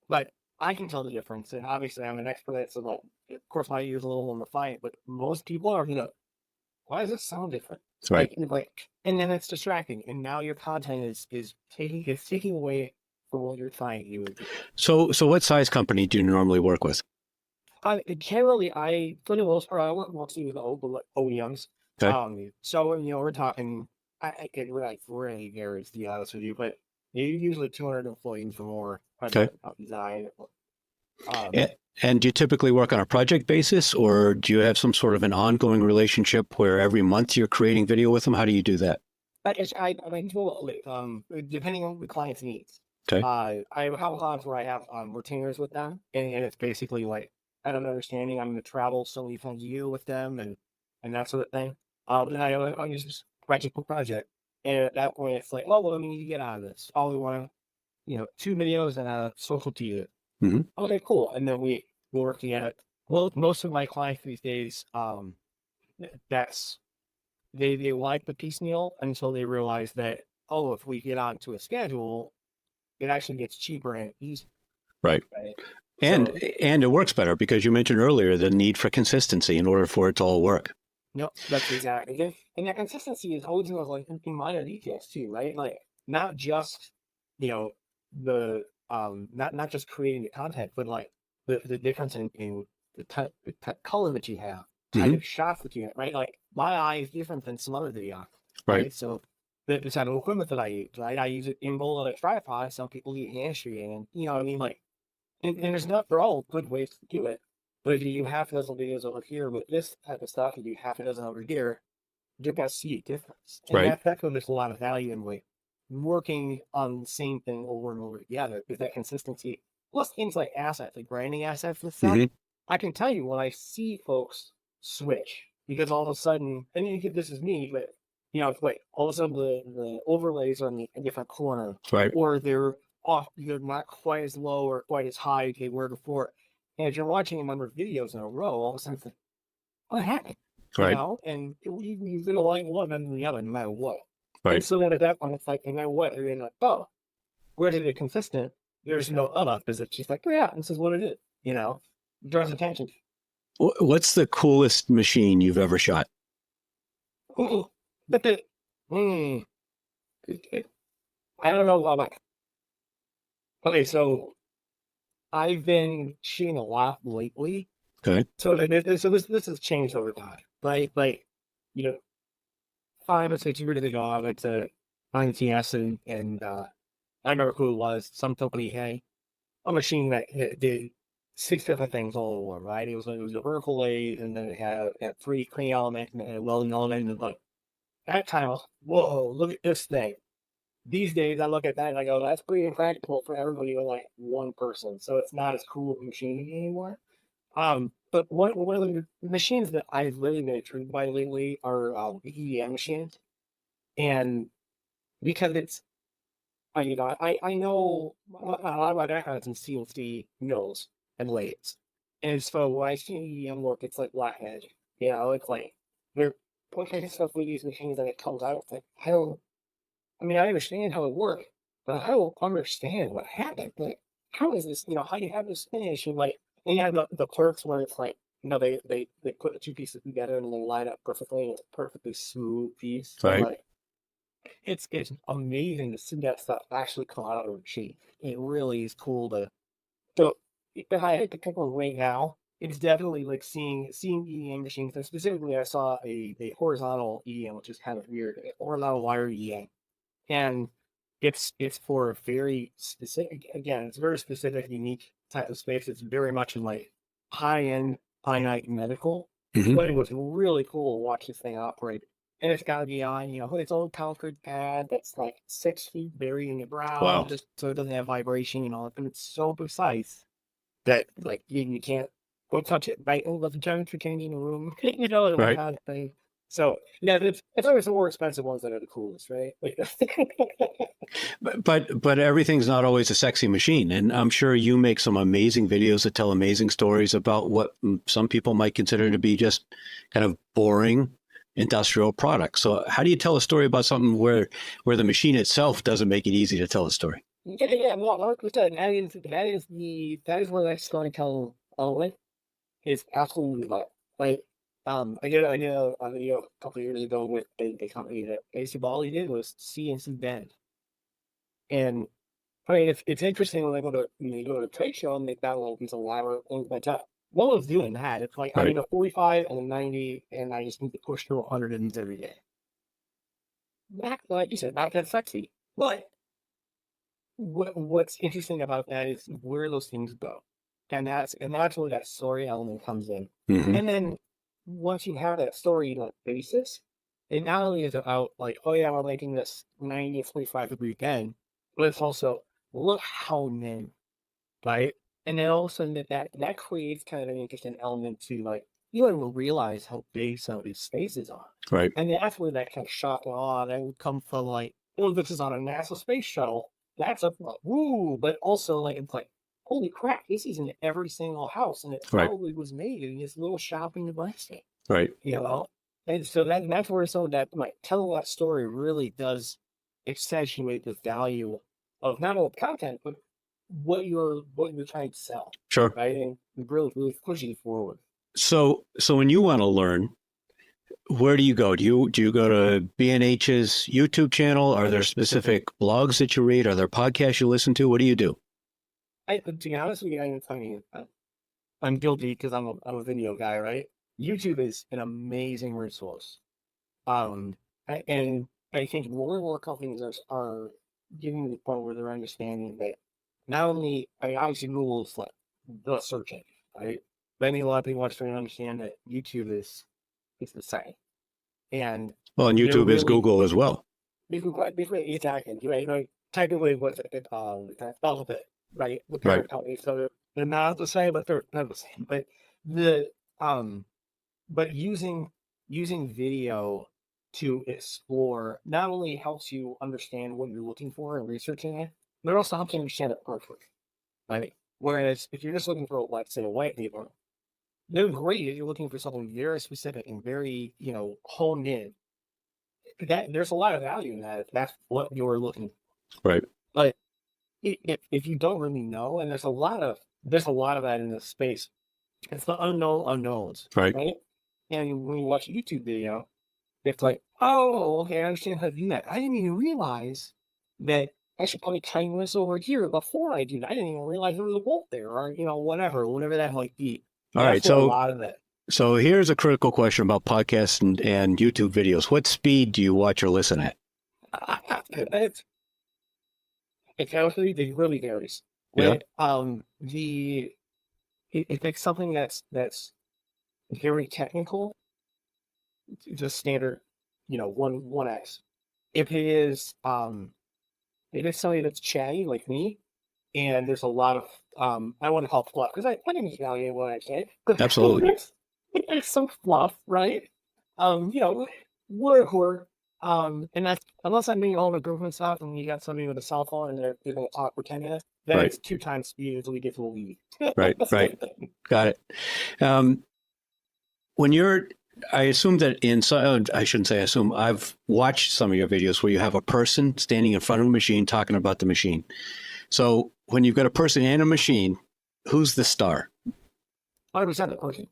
but I can tell the difference. And obviously, I'm an expert at it, so like, of course, I use a little on the fine, but most people are, why does this sound different? Right. And then it's distracting. And now your content is taking away from what you're trying to do. So what size company do you normally work with? Generally, for the most part, I work mostly with OEMs. Okay. So we're talking, it like really varies to be honest with you, but you usually 200 employees or more. Okay. Design. Um, A- And do you typically work on a project basis, or do you have some sort of an ongoing relationship where every month you're creating video with them? How do you do that? but I mean, depending on the client's needs. Okay. I have clients where I have retainers with them, and it's basically like I don't understanding. I'm going to travel so many times a year with them, and that sort of thing. And I use this practical project, and at that point, it's like, oh, well, what do you get out of this? Oh, we want to, 2 videos and a social to it. Hmm. Okay, cool. And then we working at it. Well, most of my clients these days, that's they like the piecemeal until they realize that, oh, if we get onto a schedule, it actually gets cheaper and easier, Right. right? And So, and it works better because you mentioned earlier the need for consistency in order for it to all work. no, that's exactly it. And that consistency is always like in minor details too, right? Like not just you know not just creating the content, but like the difference in the type color that you have, type Hmm. of shots that you have, right? Like my eye is different than some other videos, Right. right? So the type of equipment that I use, right? I use it in bowl on a tripod. Some people use hamstring, and you know what I mean, like, and there's not, they're all good ways to do it. But if you do half a dozen videos over here with this type of stuff, and you do half a dozen over here, you're gonna see a difference, and Right. that comes a lot of value in like working on the same thing over and over together because that consistency. Plus things like assets, like branding assets and stuff. Hmm. I can tell you when I see folks switch because all of a sudden, and this is me, but it's like all of a sudden the overlays on the a different corner, Right. or they're off, not quite as low or quite as high as they were before. And as you're watching a number of videos in a row, all of a sudden, it's like, what happened? Right. And you're gonna like one and the other no matter what. And Right. so then at that point, it's like, no matter what, you're like, oh, where did it consistent? There's no up, is it? She's like, oh, yeah, this is what it is. Draws attention. What's the coolest machine you've ever shot? But mm, I don't know about like, okay, so I've been shooting a lot lately. Okay. So this has changed over time. Like, you know, 5 or 6 years ago, I went to INTS and I remember who it was. Some company had a machine that did. 6 different things all in one, right? It was a vertical lathe, and then it had 3 clean elements, and it had a welding element, and like, that time I was, whoa, look at this thing. These days, I look at that and I go, that's pretty impractical for everybody with like one person. So it's not as cool of a machine anymore. But one of the machines that I've really been intrigued by lately are EDM machines. And because I know a lot of my background's in CNC mills and lathes. And so when I see EDM work, it's like black magic. It's like they're pushing stuff with these machines and it comes out. It's like, I mean, I understand how it works, but I don't understand what happened. Like, how is this, how you have this finish? And like, and you have the clerks where it's like, they put the 2 pieces together and they line up perfectly and it's a perfectly smooth piece. And Right. like, it's amazing to see that stuff actually come out of a machine. It really is cool so if I had to pick one right now, it's definitely like seeing EDM machines. And specifically, I saw a horizontal EDM, which is kind of weird, a horizontal wire EDM, and it's for a very specific, again, it's a very specific, unique type of space. It's very much in like high-end finite medical, Hmm. but it was really cool to watch this thing operate. And it's got to be on, its own concrete pad that's like 6 feet buried in the ground, Wow. just so it doesn't have vibration and all that. But it's so precise that like you can't go touch it, right? Oh, the temperature change in the room, that Right. kind of thing. So yeah, it's always the more expensive ones that are the coolest, right? Like, But everything's not always a sexy machine, and I'm sure you make some amazing videos that tell amazing stories about what some people might consider to be just kind of boring industrial products. So how do you tell a story about something where the machine itself doesn't make it easy to tell a story? yeah. Well, like we said, that is where that storytelling element is absolutely like I did a video a couple of years ago with a company that basically all he did was CNC bend. And I mean, it's interesting when they go to a trade show and they've got a little piece of wire things like that. What was doing that? It's like I Right. mean a 45 and a 90, and I just need to push through 100 of these every day. Not like you said, not that sexy. But what's interesting about that is where those things go, and that's where that story element comes in. Hmm. And then once you have that story like basis, it not only is about like, oh yeah, we're making this 90 45-degree bend, but it's also look how men, right? And then all of a sudden that creates kind of an interesting element to like you don't even realize how big some of these spaces are. Right. And that's where that kind of shock and awe that would come from like, oh, this is on a NASA space shuttle. That's a woo, but also like it's like, holy crap, this is in every single house, and it Right. probably was made in this little shop in Nebraska, Right. you know? And so that's where some of that like telling that story really does accentuate the value of not only content, but what you're trying to sell, Sure. right? And really pushing forward. So when you want to learn, where do you go? Do you go to B&H's YouTube channel? Are there specific blogs that you read? Are there podcasts you listen to? What do you do? To be honest with you, I'm guilty because I'm a video guy, right? YouTube is an amazing resource. And I think more and more companies are getting to the point where they're understanding that not only, I mean, obviously Google is like the search engine, right? But I think a lot of people are starting to understand that YouTube is the same. And Well, and they're YouTube is really, Google as well. before it's acting, right? Technically, what's it, kind of spells it, right? The Right. parent company. So they're not the same, but they're not the same. But the, um, but using video to explore not only helps you understand what you're looking for and researching it, but it also helps you understand it perfectly. Right? Whereas if you're just looking for, let's say, a white paper, they're great if you're looking for something very specific and very, honed in. That there's a lot of value in that if that's what you're looking for. Right. But if you don't really know, and there's a lot of that in this space, it's the unknown unknowns, Right. right? And when you watch a YouTube video, it's like, oh, okay, I understand how to do that. I didn't even realize that I should probably time this over here before I do that. I didn't even realize there was a bolt there, or whatever that might be. All right. That's where a lot of it. So here's a critical question about podcasts and YouTube videos. What speed do you watch or listen at? It's honestly, it really varies. Yeah. With the if it's something that's very technical, just standard, one X. If it is something that's chatty like me, and there's a lot of I want to call it fluff because I can evaluate what I say. Absolutely. There's some fluff, right? Um, you know, word. And that's unless I'm doing all the improvement stuff and you got somebody with a cell phone and they're gonna talk for 10 minutes, then Right. it's 2 times speed until we get to a lead. Right. Right. Got it. Um, when you're, I assume that I shouldn't say assume, I've watched some of your videos where you have a person standing in front of a machine talking about the machine. So when you've got a person and a machine, who's the star? 100% the person.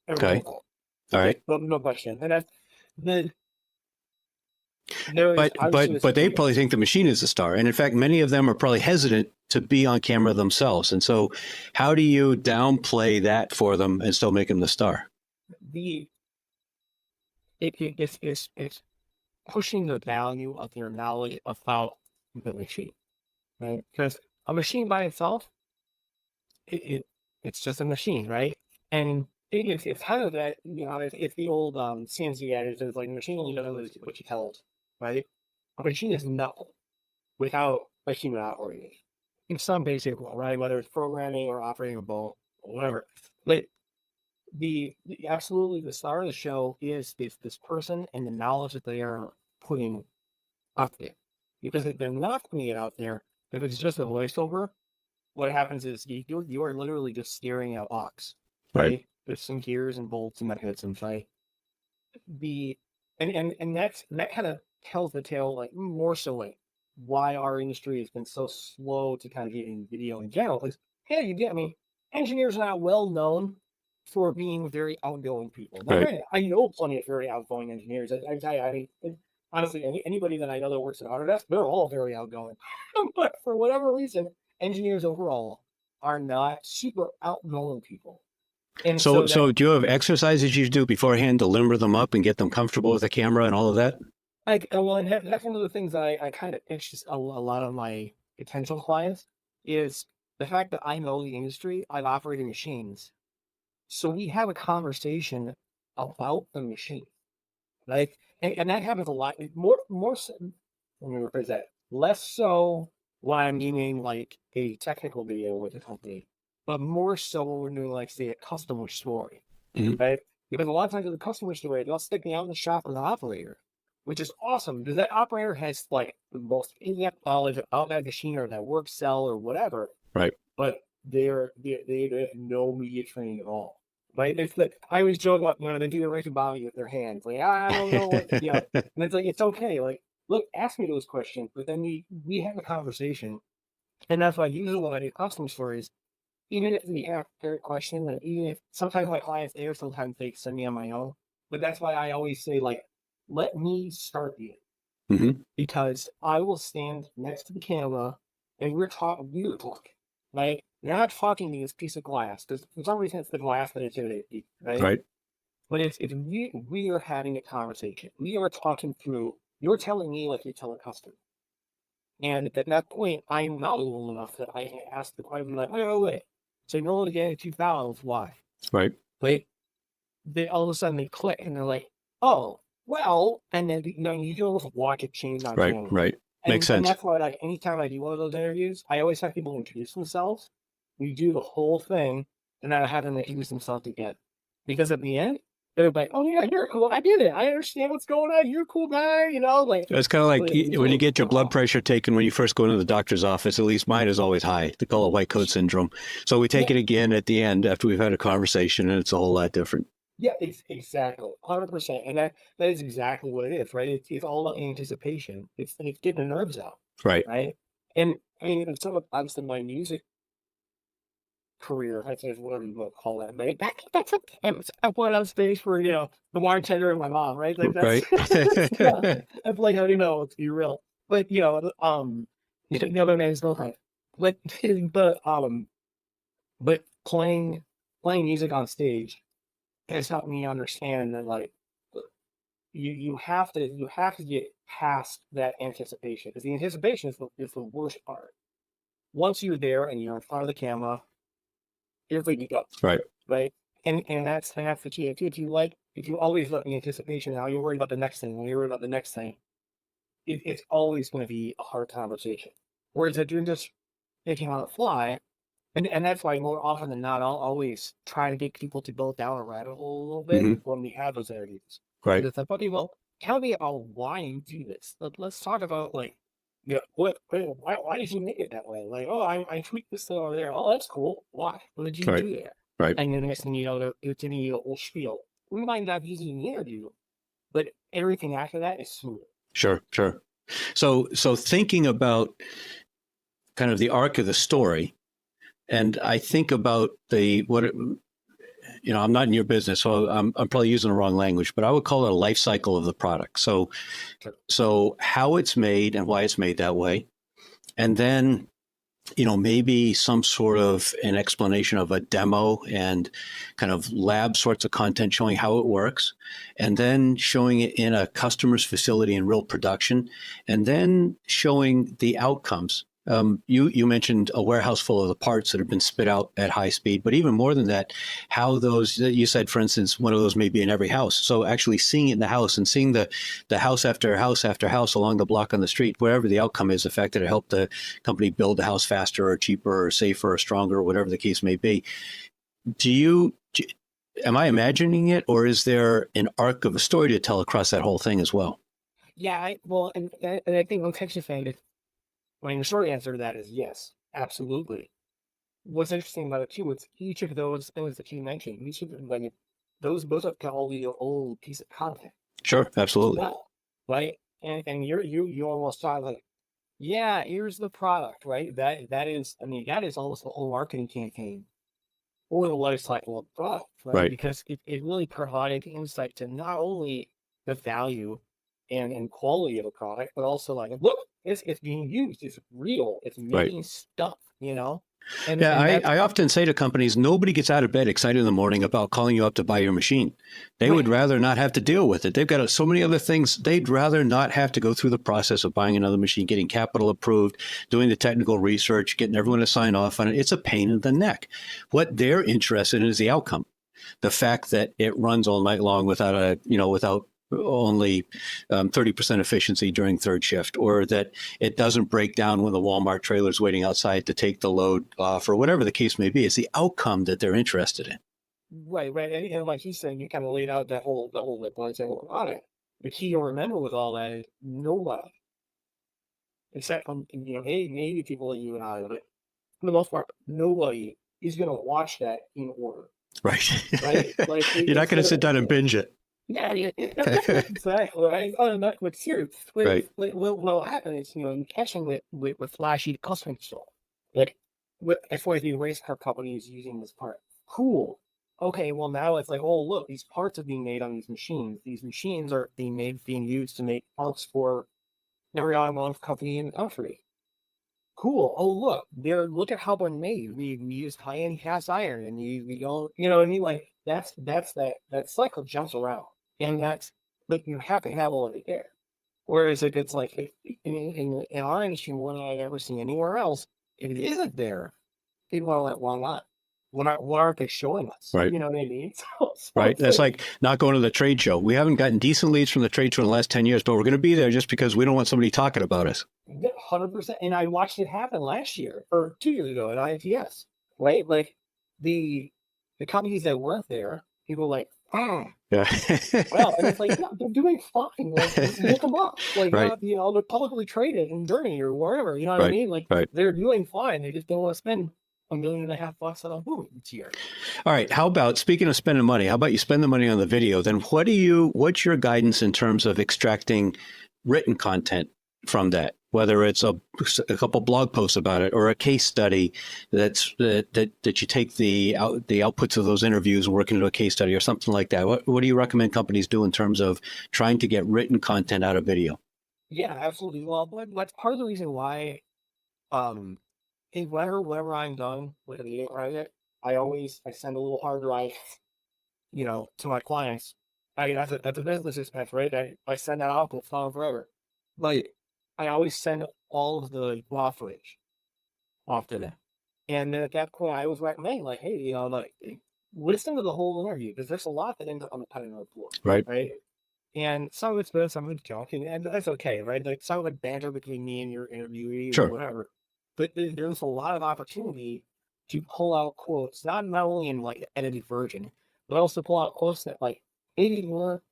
Okay. All right. No question. And that's the there is obviously But they probably think the machine is the star. And in fact, many of them are probably hesitant to be on camera themselves. And so how do you downplay that for them and still make them the star? It's pushing the value of your knowledge about the machine, right? Because a machine by itself, it's just a machine, right? And it's kind of that, it's the old CNC adage, it's like machine only knows what you tell it, right? A machine is nothing without a human operating in some basic role, right? Whether it's programming or operating a boat or whatever. But absolutely the star of the show is this person and the knowledge that they are putting out there. Because if they're not putting it out there, if it's just a voiceover, what happens is you are literally just staring at a box, right? Right. There's some gears and bolts and mechanisms, right? The that kind of tells the tale, like more so like why our industry has been so slow to kind of get in video in general. Because yeah, you get me. Engineers are not well known for being very outgoing people. Now, Right. granted, I know plenty of very outgoing engineers. I mean, honestly, anybody that I know that works at Autodesk, they're all very outgoing. But for whatever reason, engineers overall are not super outgoing people. And So, so that so do you have exercises you do beforehand to limber them up and get them comfortable with the camera and all of that? well, and that's one of the things I kind of itch a lot of my potential clients is the fact that I know the industry, I've operated machines. So we have a conversation about the machine. Like, and that happens a lot. More so, let me rephrase that. Less so when I'm doing like a technical video with a company, but more so when we're doing like say a customer story, Mhm. right? Because a lot of times with the customer story, they'll stick me out in the shop with an operator, which is awesome because that operator has like the most in-depth knowledge about that machine or that work cell or whatever, Right. but they have no media training at all. Right? It's like I always joke about they do the race body with their hands. Like I don't know what and it's like it's okay. Like look, ask me those questions, but then we have a conversation, and that's why usually when I do custom stories, even if we have a question, and even if sometimes my clients there, sometimes they send me on my own. But that's why I always say like, let me start you Hmm. because I will stand next to the camera and we're talking, right? You're not talking to this piece of glass because for some reason it's the glass that intimidates people, right? Right. But if we are having a conversation, we are talking through, you're telling me like you tell a customer. And at that point, I'm knowledgeable enough that I can ask the question like, wait. So you're only getting 2,000, why? Right. Wait, they all of a sudden they click and they're like, oh, well, and then you can almost watch it change on Right. camera. Right. Makes And sense. that's why like anytime I do one of those interviews, I always have people introduce themselves. We do the whole thing, and then I have them introduce themselves again. Because at the end, they're like, "Oh yeah, you're cool. I get it. I understand what's going on. You're a cool guy." Like It's kind of like when you get your blood oh, pressure taken when you first go into the doctor's office. At least mine is always high. They call it white coat syndrome. So we take yeah, it again at the end after we've had a conversation, and it's a whole lot different. yeah, exactly, 100%, and that is exactly what it is, right? It's all about anticipation. It's getting the nerves out, Right. right? And I mean, some of obviously my music career, I suppose, whatever you want to call that, but that's one of those things where the bartender and my mom, right? Like that's Right. yeah, that's like how do you know to be real, but the other name's no high, but but but playing music on stage has helped me understand that like you have to get past that anticipation because the anticipation is the worst part. Once you're there and you're in front of the camera Here's where you go, Right. right? And that's the key. If you always look in anticipation, now you're worried about the next thing, when you're worried about the next thing, it's always going to be a hard conversation. Whereas if you're just thinking on the fly, and that's why more often than not, I'll always try to get people to go down a rabbit hole a little bit Hmm. when we have those interviews. Right. Because it's like, okay, well, tell me about why you do this. Let's talk about like, why did you make it that way? Like, oh, I tweaked this thing over there. Oh, that's cool. Why? What did you Right. do there? Right. And then the next thing you know, it's in a whole spiel. We might not be using the interview, but everything after that is smooth. Sure. Sure. So thinking about kind of the arc of the story, and I think about I'm not in your business, so I'm probably using the wrong language, but I would call it a life cycle of the product. So how it's made and why it's made that way, and then maybe some sort of an explanation of a demo and kind of lab sorts of content showing how it works, and then showing it in a customer's facility in real production, and then showing the outcomes. You mentioned a warehouse full of the parts that have been spit out at high speed, but even more than that, how those, you said, for instance, one of those may be in every house. So actually seeing it in the house and seeing the house after house after house along the block on the street, wherever the outcome is, the fact that it helped the company build the house faster or cheaper or safer or stronger or whatever the case may be. Am I imagining it, or is there an arc of a story to tell across that whole thing as well? Yeah, and I think on Texas fan, the short answer to that is yes, absolutely. What's interesting about it too is each of those things that you mentioned, each of them, like those both have got all your own piece of content Sure, as absolutely. well, right? And you almost thought like, yeah, here's the product, right? That is, I mean, that is almost the whole marketing campaign or the life cycle of the product, right? Right. Because it really provided insight to not only the value and quality of a product, but also like, look, it's being used, it's real, it's Right. making stuff, you know? Yeah, And that's I often say to companies, nobody gets out of bed excited in the morning about calling you up to buy your machine. They would right. rather not have to deal with it. They've got so many other things. They'd rather not have to go through the process of buying another machine, getting capital approved, doing the technical research, getting everyone to sign off on it. It's a pain in the neck. What they're interested in is the outcome. The fact that it runs all night long without only 30% efficiency during third shift, or that it doesn't break down when the Walmart trailer's waiting outside to take the load off, or whatever the case may be. It's the outcome that they're interested in. Right. And like you said, you kind of laid out the whole like mindset on it. The key to remember with all that is nobody, except from hey, maybe people like you and I, but for the most part, nobody is gonna watch that in order, Right. right? Like You're not it's going to gonna, sit down and binge it. yeah, exactly, right? Oh, not with serious. Right. What'll happen is you catching with flashy custom stuff. Like, that's why the race car company is using this part. Cool. Okay, well now it's like, oh look, these parts are being made on these machines. These machines are being used to make parts for every automotive company in the country. Cool. Oh look at how they're made. We use high-end cast iron, and we don't, you know what I mean? Like that cycle jumps around, and that's like you have to have all of it there. Whereas if it's like in our industry more than I've ever seen anywhere else, if it isn't there, people are like, "Why not? What aren't they showing us?" Right. You know what I mean? So Right. it's That's like like not going to the trade show. We haven't gotten decent leads from the trade show in the last 10 years, but we're going to be there just because we don't want somebody talking about us. 100%. And I watched it happen last year or 2 years ago at ITS, right? Like the the companies that weren't there, people were like, Yeah. well, and it's like, no, they're doing fine. Like, look them up. Like, Right. they're publicly traded in Germany or wherever. You know what I Right. mean? Like, Right. they're doing fine. They just don't want to spend $1.5 million on a movie each year. All right. How about, speaking of spending money, how about you spend the money on the video? Then what's your guidance in terms of extracting written content from that? Whether it's a couple blog posts about it or a case study that you take the outputs of those interviews and work into a case study or something like that. What do you recommend companies do in terms of trying to get written content out of video? Yeah, absolutely. Well, but that's part of the reason why, um, whenever I'm done with a meeting project, I send a little hard drive, to my clients. That's a business expense, right? I send that off, it's on forever. Like, I always send all of the raw footage off to them. And then at that point, I was recommending, like, hey, like, listen to the whole interview because there's a lot that ends up on the cutting room floor, Right. right? And some of it's good, some of it's junk, and that's okay, right? Like some of it banter between me and your interviewee or Sure. whatever. But there's a lot of opportunity to pull out quotes, not only in like edited version, but also pull out quotes that like maybe weren't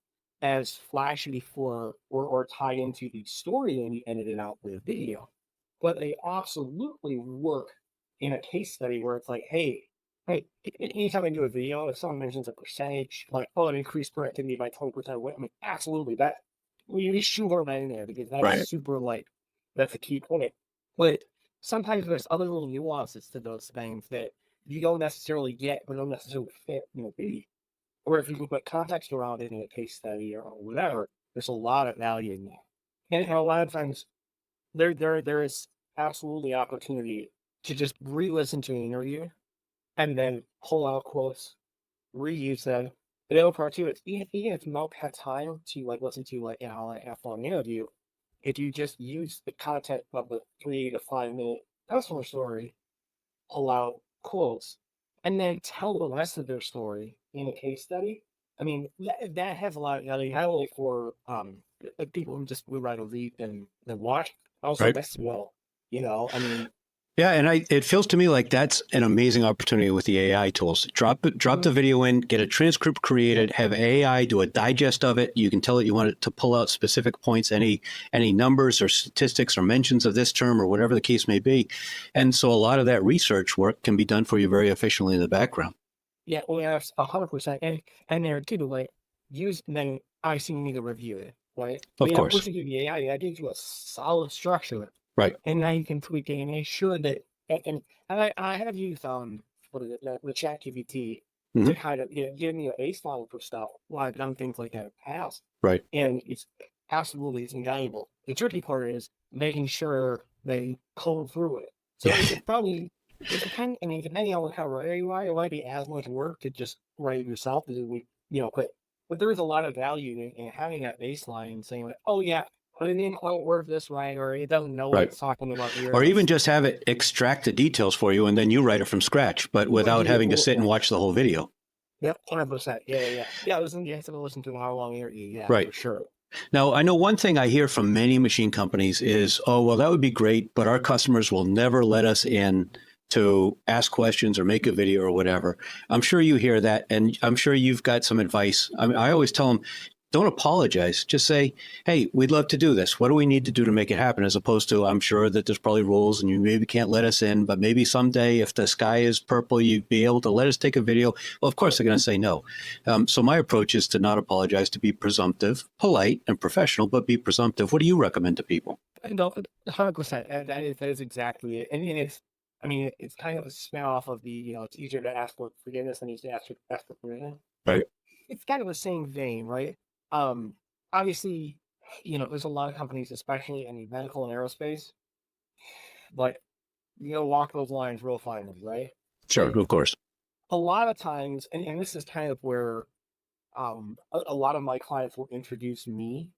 as flashy before or tied into the story and you edited out with video. But they absolutely work in a case study where it's like, hey, anytime I do a video, if someone mentions a percentage, like, oh, it increased productivity by 20%, I mean, absolutely, that we shoehorn that in there because that's Right. super like, that's a key point. But sometimes there's other little nuances to those things that you don't necessarily get or don't necessarily fit in a video. Or if you can put context around it in a case study or whatever, there's a lot of value in that. And a lot of times there is absolutely opportunity to just re-listen to an interview and then pull out quotes, reuse them. The other part too is even if you don't have time to like listen to like like after an interview, if you just use the content of the 3 to 5 minute customer story, pull out quotes, and then tell the rest of their story in a case study. I mean, that has a lot of value, not only for people who just would rather read than watch, also Right. as well. I mean, Yeah, and it feels to me like that's an amazing opportunity with the AI tools. Drop the video in, get a transcript created, have AI do a digest of it. You can tell it you want it to pull out specific points, any numbers or statistics or mentions of this term or whatever the case may be. And so a lot of that research work can be done for you very efficiently in the background. yeah, well, yeah, 100%. And there too, like, then I see you need to review it, right? But Of yeah, course. pushing through the AI, that gives you a solid structure. Right. And now you can tweak it and make sure that, and I have used, what is it, the ChatGPT Hmm. to kind of, give me a baseline for stuff, while I've done things like that in the past. Right. And it's invaluable. The tricky part is making sure they comb through it. So Yeah. it's probably, depending on how rare you are, it might be as much work to just write it yourself as but there is a lot of value in having that baseline and saying like, oh yeah, but it didn't quite work this way, or it doesn't know what Right. it's talking about here. Or even Let's just have it extract the details for you and then you write it from scratch, but without give you a having to full, sit and watch the whole video. yep, 100%. Yeah. You have to listen to how long here. Yeah, Right. for sure. Now, I know one thing I hear from many machine companies is, oh, well, that would be great, but our customers will never let us in to ask questions or make a video or whatever. I'm sure you hear that, and I'm sure you've got some advice. I mean, I always tell them, don't apologize. Just say, hey, we'd love to do this. What do we need to do to make it happen? As opposed to, I'm sure that there's probably rules and you maybe can't let us in, but maybe someday if the sky is purple, you'd be able to let us take a video. Well, of course, they're going to say no. So my approach is to not apologize, to be presumptive, polite and professional, but be presumptive. What do you recommend to people? No, 100%. And that is exactly it. And it's kind of a spin off of it's easier to ask for forgiveness than it is to ask for forgiveness. Right. It's kind of the same vein, right? Obviously, there's a lot of companies, especially in the medical and aerospace, but walk those lines real finely, right? Sure, Like of course. a lot of times, and this is kind of where a lot of my clients will introduce me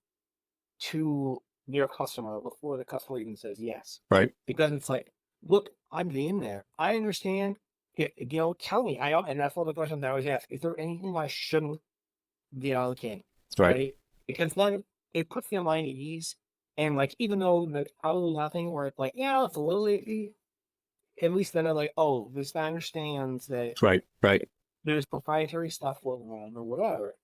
to their customer before the customer even says yes. Right. Because it's like, look, I'm in there. I understand. Tell me. And that's one of the questions I always ask. Is there anything I shouldn't be allocating? Right. Right? Because then it puts their mind at ease. And like, even though there's probably nothing where it's like, yeah, it's a little iffy, at least then they're like, oh, this guy understands that Right. Right. there's proprietary stuff going on or whatever.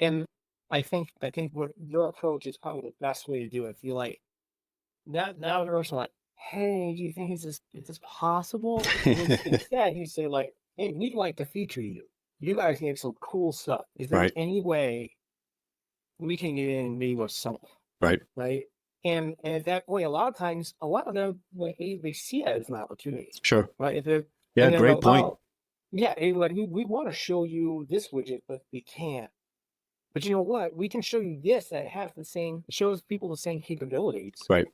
And I think what your approach is probably the best way to do it. If you like now they're also like, hey, do you think is this possible? Instead you say like, hey, we'd like to feature you. You guys need some cool stuff. Is there Right. any way we can get in and meet with someone? Right. Right? And at that way, a lot of times, a lot of them like they see it as an opportunity. Sure. Right? If they're Yeah, and then great go, point. oh, yeah, like we want to show you this widget, but we can't. But you know what? We can show you this that shows people the same capabilities, Right.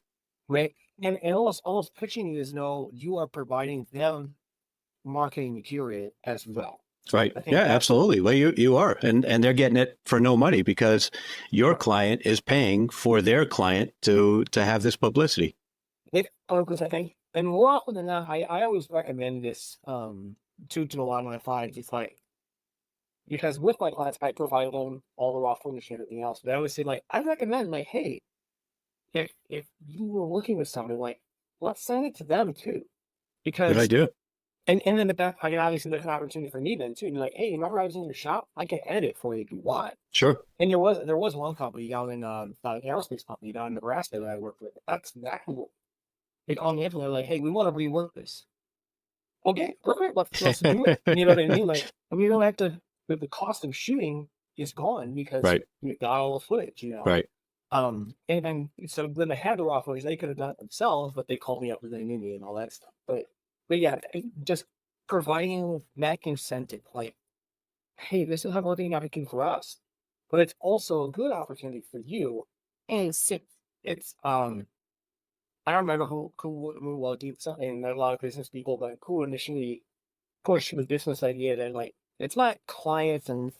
right? And almost pitching you is no, you are providing them marketing material as well. Right. I think Yeah, that's absolutely. Well, you are, and they're getting it for no money because your client is paying for their client to have this publicity. it. 100%. and more often than not, I always recommend this to a lot of my clients. It's like because with my clients, I provide them all the raw furniture and everything else. But I always say like I recommend like, hey, if you were working with somebody, like let's send it to them too, Good because idea. and then the back, I mean, obviously there's an opportunity for me then too. You're like, hey, remember I was in your shop? I can edit for you if you want. Sure. And there was one company down in an aerospace company down in Nebraska that I worked with. That's exactly what they called me up and they're like, hey, we want to rework this. Okay, perfect. Let's do it. You know what I mean? Like, we don't have to. The cost of shooting is gone because Right. you got all the footage. You know. Right. And then so then they had the raw footage. They could have done it themselves, but they called me up with an Indian and all that stuff. But yeah, just providing them with that incentive, like, hey, this is how thing advocating for us, but it's also a good opportunity for you. And since it's I don't remember who well deep something a lot of business people, but who initially pushed the business idea that like it's not clients and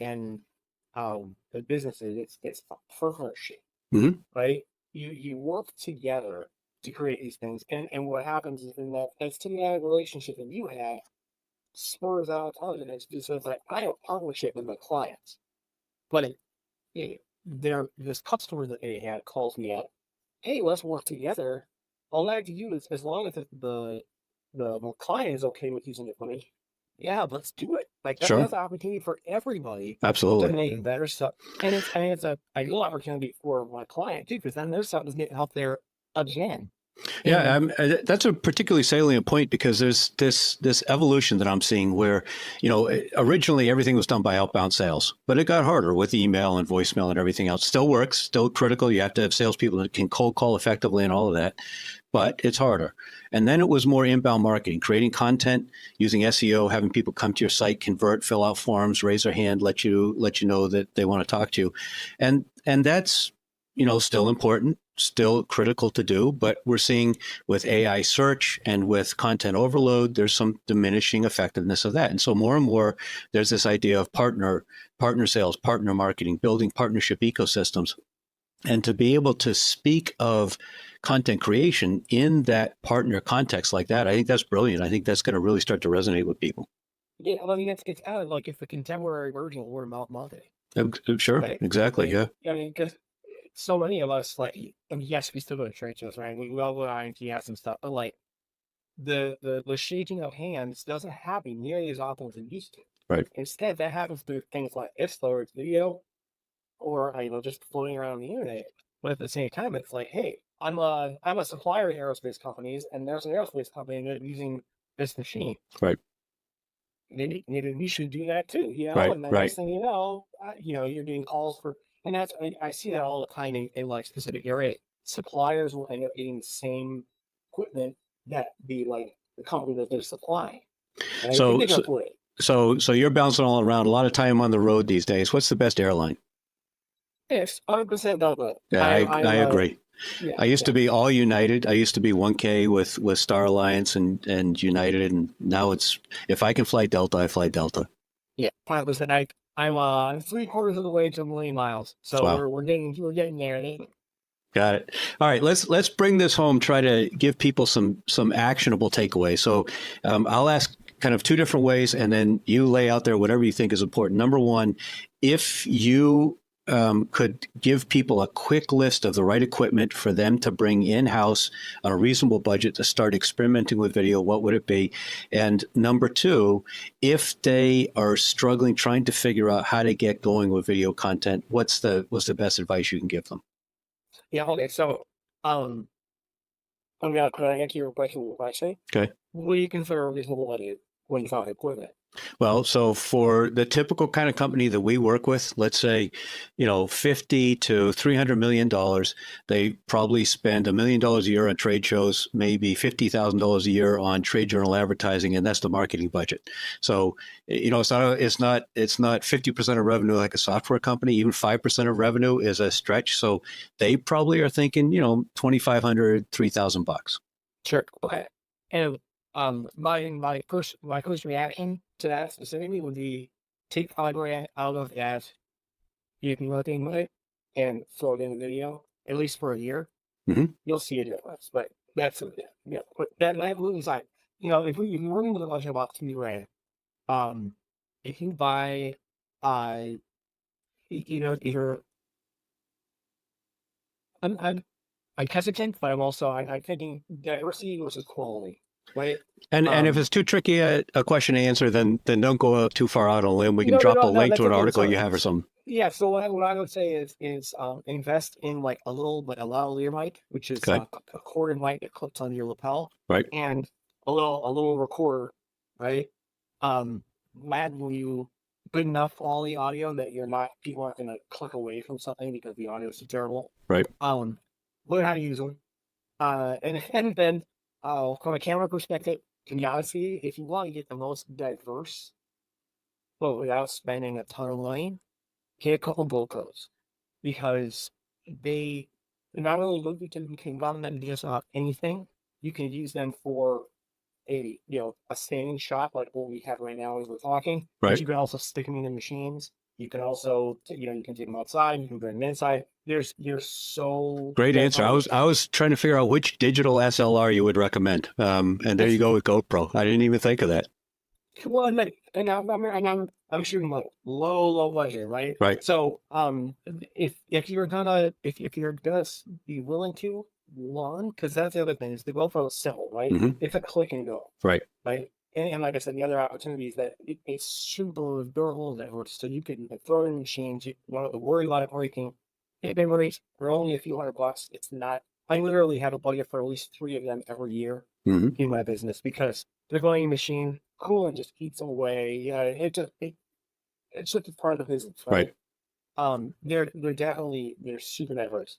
the businesses, it's a partnership, Hmm. right? You work together to create these things, and what happens is in that symbiotic relationship that you have spurs out other. It's just like I have a partnership with my clients, but there this customer that they had calls me up. Hey, let's work together. All I have to do is as long as the client is okay with using the footage, yeah, let's do it. Like Sure. that's an opportunity for everybody to Absolutely. make better stuff, and it's a ideal opportunity for my client too, because then their stuff is getting out there again. Yeah, And that's a particularly salient point because there's this evolution that I'm seeing where, originally everything was done by outbound sales, but it got harder with email and voicemail and everything else. Still works, still critical. You have to have salespeople that can cold call effectively and all of that, but it's harder. And then it was more inbound marketing, creating content, using SEO, having people come to your site, convert, fill out forms, raise their hand, let you know that they want to talk to you, and that's still important, still critical to do, but we're seeing with AI search and with content overload, there's some diminishing effectiveness of that. And so more and more, there's this idea of partner sales, partner marketing, building partnership ecosystems. And to be able to speak of content creation in that partner context like that, I think that's brilliant. I think that's going to really start to resonate with people. yeah, I mean it's kind of like if a contemporary version of word of mouth marketing, Sure, right? exactly. Like Yeah, I mean, because so many of us like, I mean, yes, we still go to trade shows, right? We all go to INTS and stuff, but like the shaking of hands doesn't happen nearly as often as it used to. right. Instead, that happens through things like storage video or just floating around the internet. But at the same time, it's like, hey, I'm a supplier to aerospace companies, and there's an aerospace company that's using this machine. Right, Maybe we should do that too, right, And then right. next thing you're doing calls for, and I see that all the time in like specific area. Suppliers will end up getting the same equipment that the company that they're supplying. And I think So, they're so, gonna put it. so you're bouncing all around. A lot of time on the road these days. What's the best airline? Yes, 100% done it. Yeah, I agree. Yeah, I used yeah, to be all United. I used to be 1K with Star Alliance and United, and now it's if I can fly Delta, I fly Delta. yeah. 100%. I'm 3/4 of the way to a million miles, so Wow, we're getting there. got it. All right, let's bring this home. Try to give people some actionable takeaways. So I'll ask kind of two different ways, and then you lay out there whatever you think is important. Number one, if you could give people a quick list of the right equipment for them to bring in-house on a reasonable budget to start experimenting with video, what would it be? And number two, if they are struggling trying to figure out how to get going with video content, what's the best advice you can give them? Yeah. Okay. So, um, I'm gonna answer your question by saying, Okay. what do you consider a reasonable budget when you find equipment? Well, so for the typical kind of company that we work with, let's say, 50 to $300 million, they probably spend $1 million a year on trade shows, maybe $50,000 a year on trade journal advertising, and that's the marketing budget. So, it's not 50% of revenue like a software company. Even 5% of revenue is a stretch. So they probably are thinking, 2,500, $3,000. Sure. Okay. And my first reaction to that specifically would be take hardware out of that you can working with it and throw it in the video at least for a year. Hmm. You'll see a difference. But That's but that moves like if we're going to talk about TV, um, if you buy, uh, you're I'm I'm hesitant, but I'm thinking diversity versus quality, right? And if Um, it's too tricky a question to answer, then don't go too far out on a limb. We can no, no, drop a no, no, link that's to an okay. article So, you have or something. yeah, so what I would say is invest in like a lavalier mic, which is Okay. a corded mic that clips on your lapel, Right. and a little recorder, right? Um, Lad will you good enough quality audio that people aren't gonna click away from something because the audio is so terrible. Right. Um, Learn how to use them. And then from a camera perspective, to be honest with you, if you want to get the most diverse, but without spending a ton of money, get a couple GoPros because they not only look you can run them just off anything, you can use them for a standing shot like what we have right now as we're talking, but Right. you can also stick them in the machines. You can also, you can take them outside, you can bring them inside. You're so Great answer. I was diverse. I was trying to figure out which digital SLR you would recommend. And there you It's go with GoPro. I didn't even think of that. well, I'm shooting like low budget, right? Right. So, if you're gonna be willing to one, because that's the other thing is the GoPro is simple, right? Hmm. It's a click and go, Right. right? And like I said, the other opportunity is that it's super durable that works, so you can throw it in machines. You don't worry about it breaking. If they break, for only a few $100, it's not. I literally have a budget for at least three of them every year Hmm. in my business because they're going in machine, coolant just eats away. Yeah, it's just a part of the business, right? Right. They're super diverse.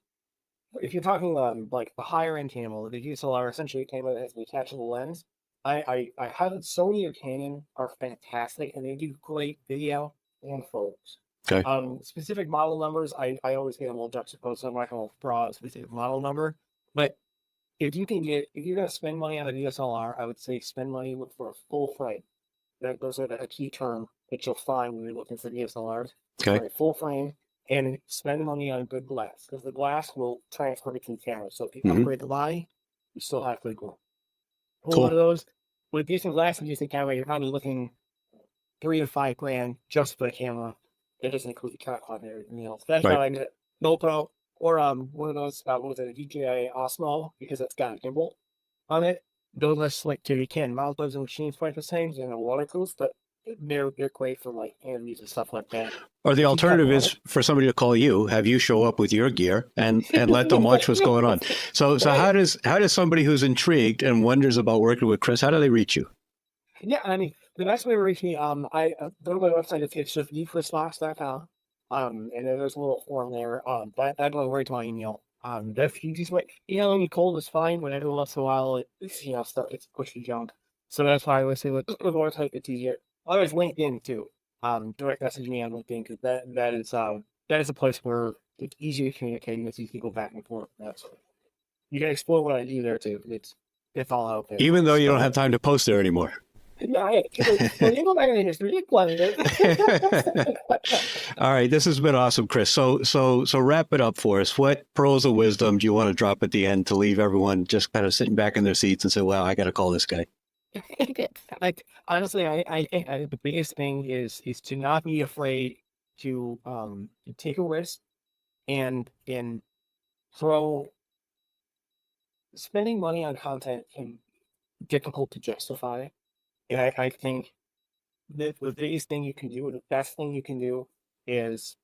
If you're talking like the higher end camera, the DSLR essentially came out as a detachable lens. I have Sony or Canon are fantastic and they do great video and photos. Okay. Specific model numbers, I always get them all juxtaposed, so I'm not gonna throw out a specific model number. But if you're gonna spend money on a DSLR, I would say spend money for a full frame. Those are a key term that you'll find when you're looking for DSLRs. Okay. For a full frame and spend money on good glass because the glass will transfer between cameras. So if you Hmm. upgrade the body, you still have good glass. Pull one Cool. of those with decent glass and decent camera, you're probably looking 3 to 5 grand just for the camera. It doesn't include the tripod and everything else. That's Right. why I get GoPro or one of those what was it, a DJI Osmo because it's got a gimbal on it. Those are slick too. You can mount those in machines quite the same and they're waterproof, but they're great for like interviews and stuff like that. Or the If you got alternative is for somebody to call you, have you show up with your gear and let them watch what's going on. So right? how does somebody who's intrigued and wonders about working with Chris, how do they reach you? Yeah, I mean, the best way to reach me, I go to my website. It's just equalsbox.com. And then there's a little form there. But I go right to my email. That's the easiest way. Email me cold is fine, but every once in a while, stuff it's pushy junk. So that's why I always say with the website, it's easier. Otherwise, LinkedIn too. Direct message me on LinkedIn because that is a place where it's easy to communicate with these people back and forth. That's you can explore what I do there too. It's all out there. Even though you don't So. have time to post there anymore. Yeah, when you go back in the history, you planned it. All right, this has been awesome, Chris. So wrap it up for us. What pearls of wisdom do you want to drop at the end to leave everyone just kind of sitting back in their seats and say, "Wow, I got to call this guy." Like honestly, I think the biggest thing is to not be afraid to take a risk and throw spending money on content can be difficult to justify. And I think that the biggest thing you can do, the best thing you can do, is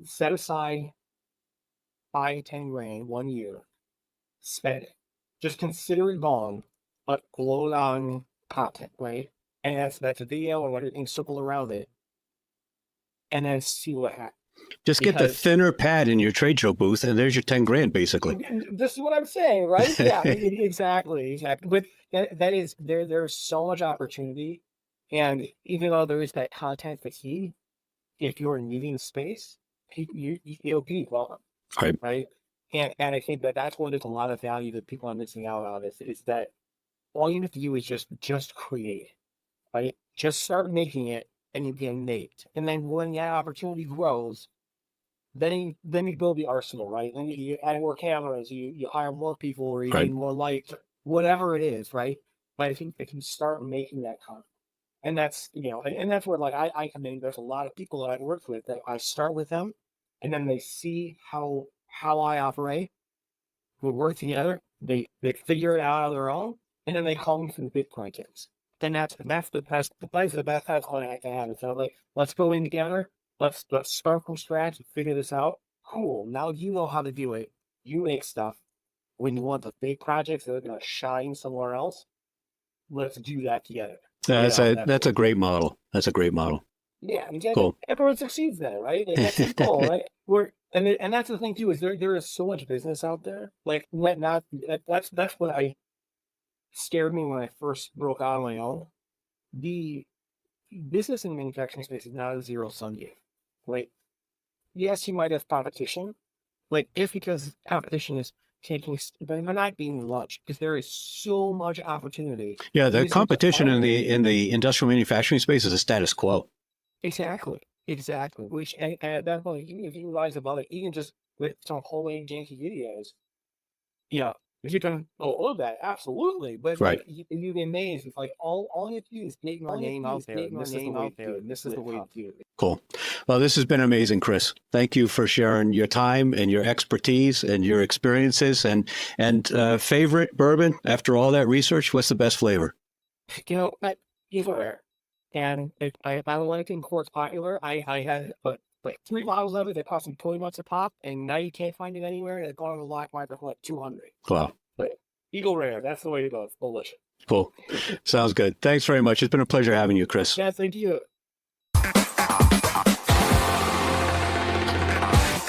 set aside 5, 10 grand 1 year, spend it. Just consider it long, but load on content, right? And that's a video or everything circle around it, and then see what happens. Just get the Because thinner pad in your trade show booth, and there's your 10 grand, basically. this is what I'm saying, right? Yeah, exactly. But that is there's so much opportunity, and even though there is that content fatigue, if you're needing space, you'll be welcome, Right. right? And I think that's where there's a lot of value that people are missing out on is that all you have to do is just create, right? Just start making it and you get naked. And then when that opportunity grows, then you build the arsenal, right? Then you add more cameras, you hire more people, or you Right. need more lights, whatever it is, right? But if you start making that content, and that's and that's where like I come in. There's a lot of people that I work with that I start with them, and then they see how I operate. We work together. They figure it out on their own, and then they call me for the Bitcoin tips. Then that's the best time calling I can have. So like, let's go in together. Let's start from scratch and figure this out. Cool. Now you know how to do it. You make stuff. When you want the big projects that are gonna shine somewhere else, let's do that together. That's a great model. That's a great model. Yeah, and Cool. everyone succeeds then, right? Like, that's the goal, right? And that's the thing too is there is so much business out there. Like that's what I scared me when I first broke out on my own. The business in manufacturing space is not a zero sum game. Like, yes, you might have competition. Like, if because competition is but they're not being launched because there is so much opportunity. Yeah, the competition in the industrial manufacturing space is a status quo. Exactly. Which and that's why if you realize about it, even just with some whole janky videos, yeah, if you can all of that, absolutely. But Right. like you'd be amazed. It's like all you have to do is get your name out there. And this is the way to do it. This is the way to do it. Cool. Well, this has been amazing, Chris. Thank you for sharing your time and your expertise and your experiences and favorite bourbon after all that research. What's the best flavor? Everywhere. And if I like in Quartz Popular, I had like 3 bottles of it. They cost me $20 a pop, and now you can't find it anywhere. They're going to the black market for like 200. Wow. But Eagle Rare, that's the way to go. It's delicious. Cool. Sounds good. Thanks very much. It's been a pleasure having you, Chris. Yeah, thank you.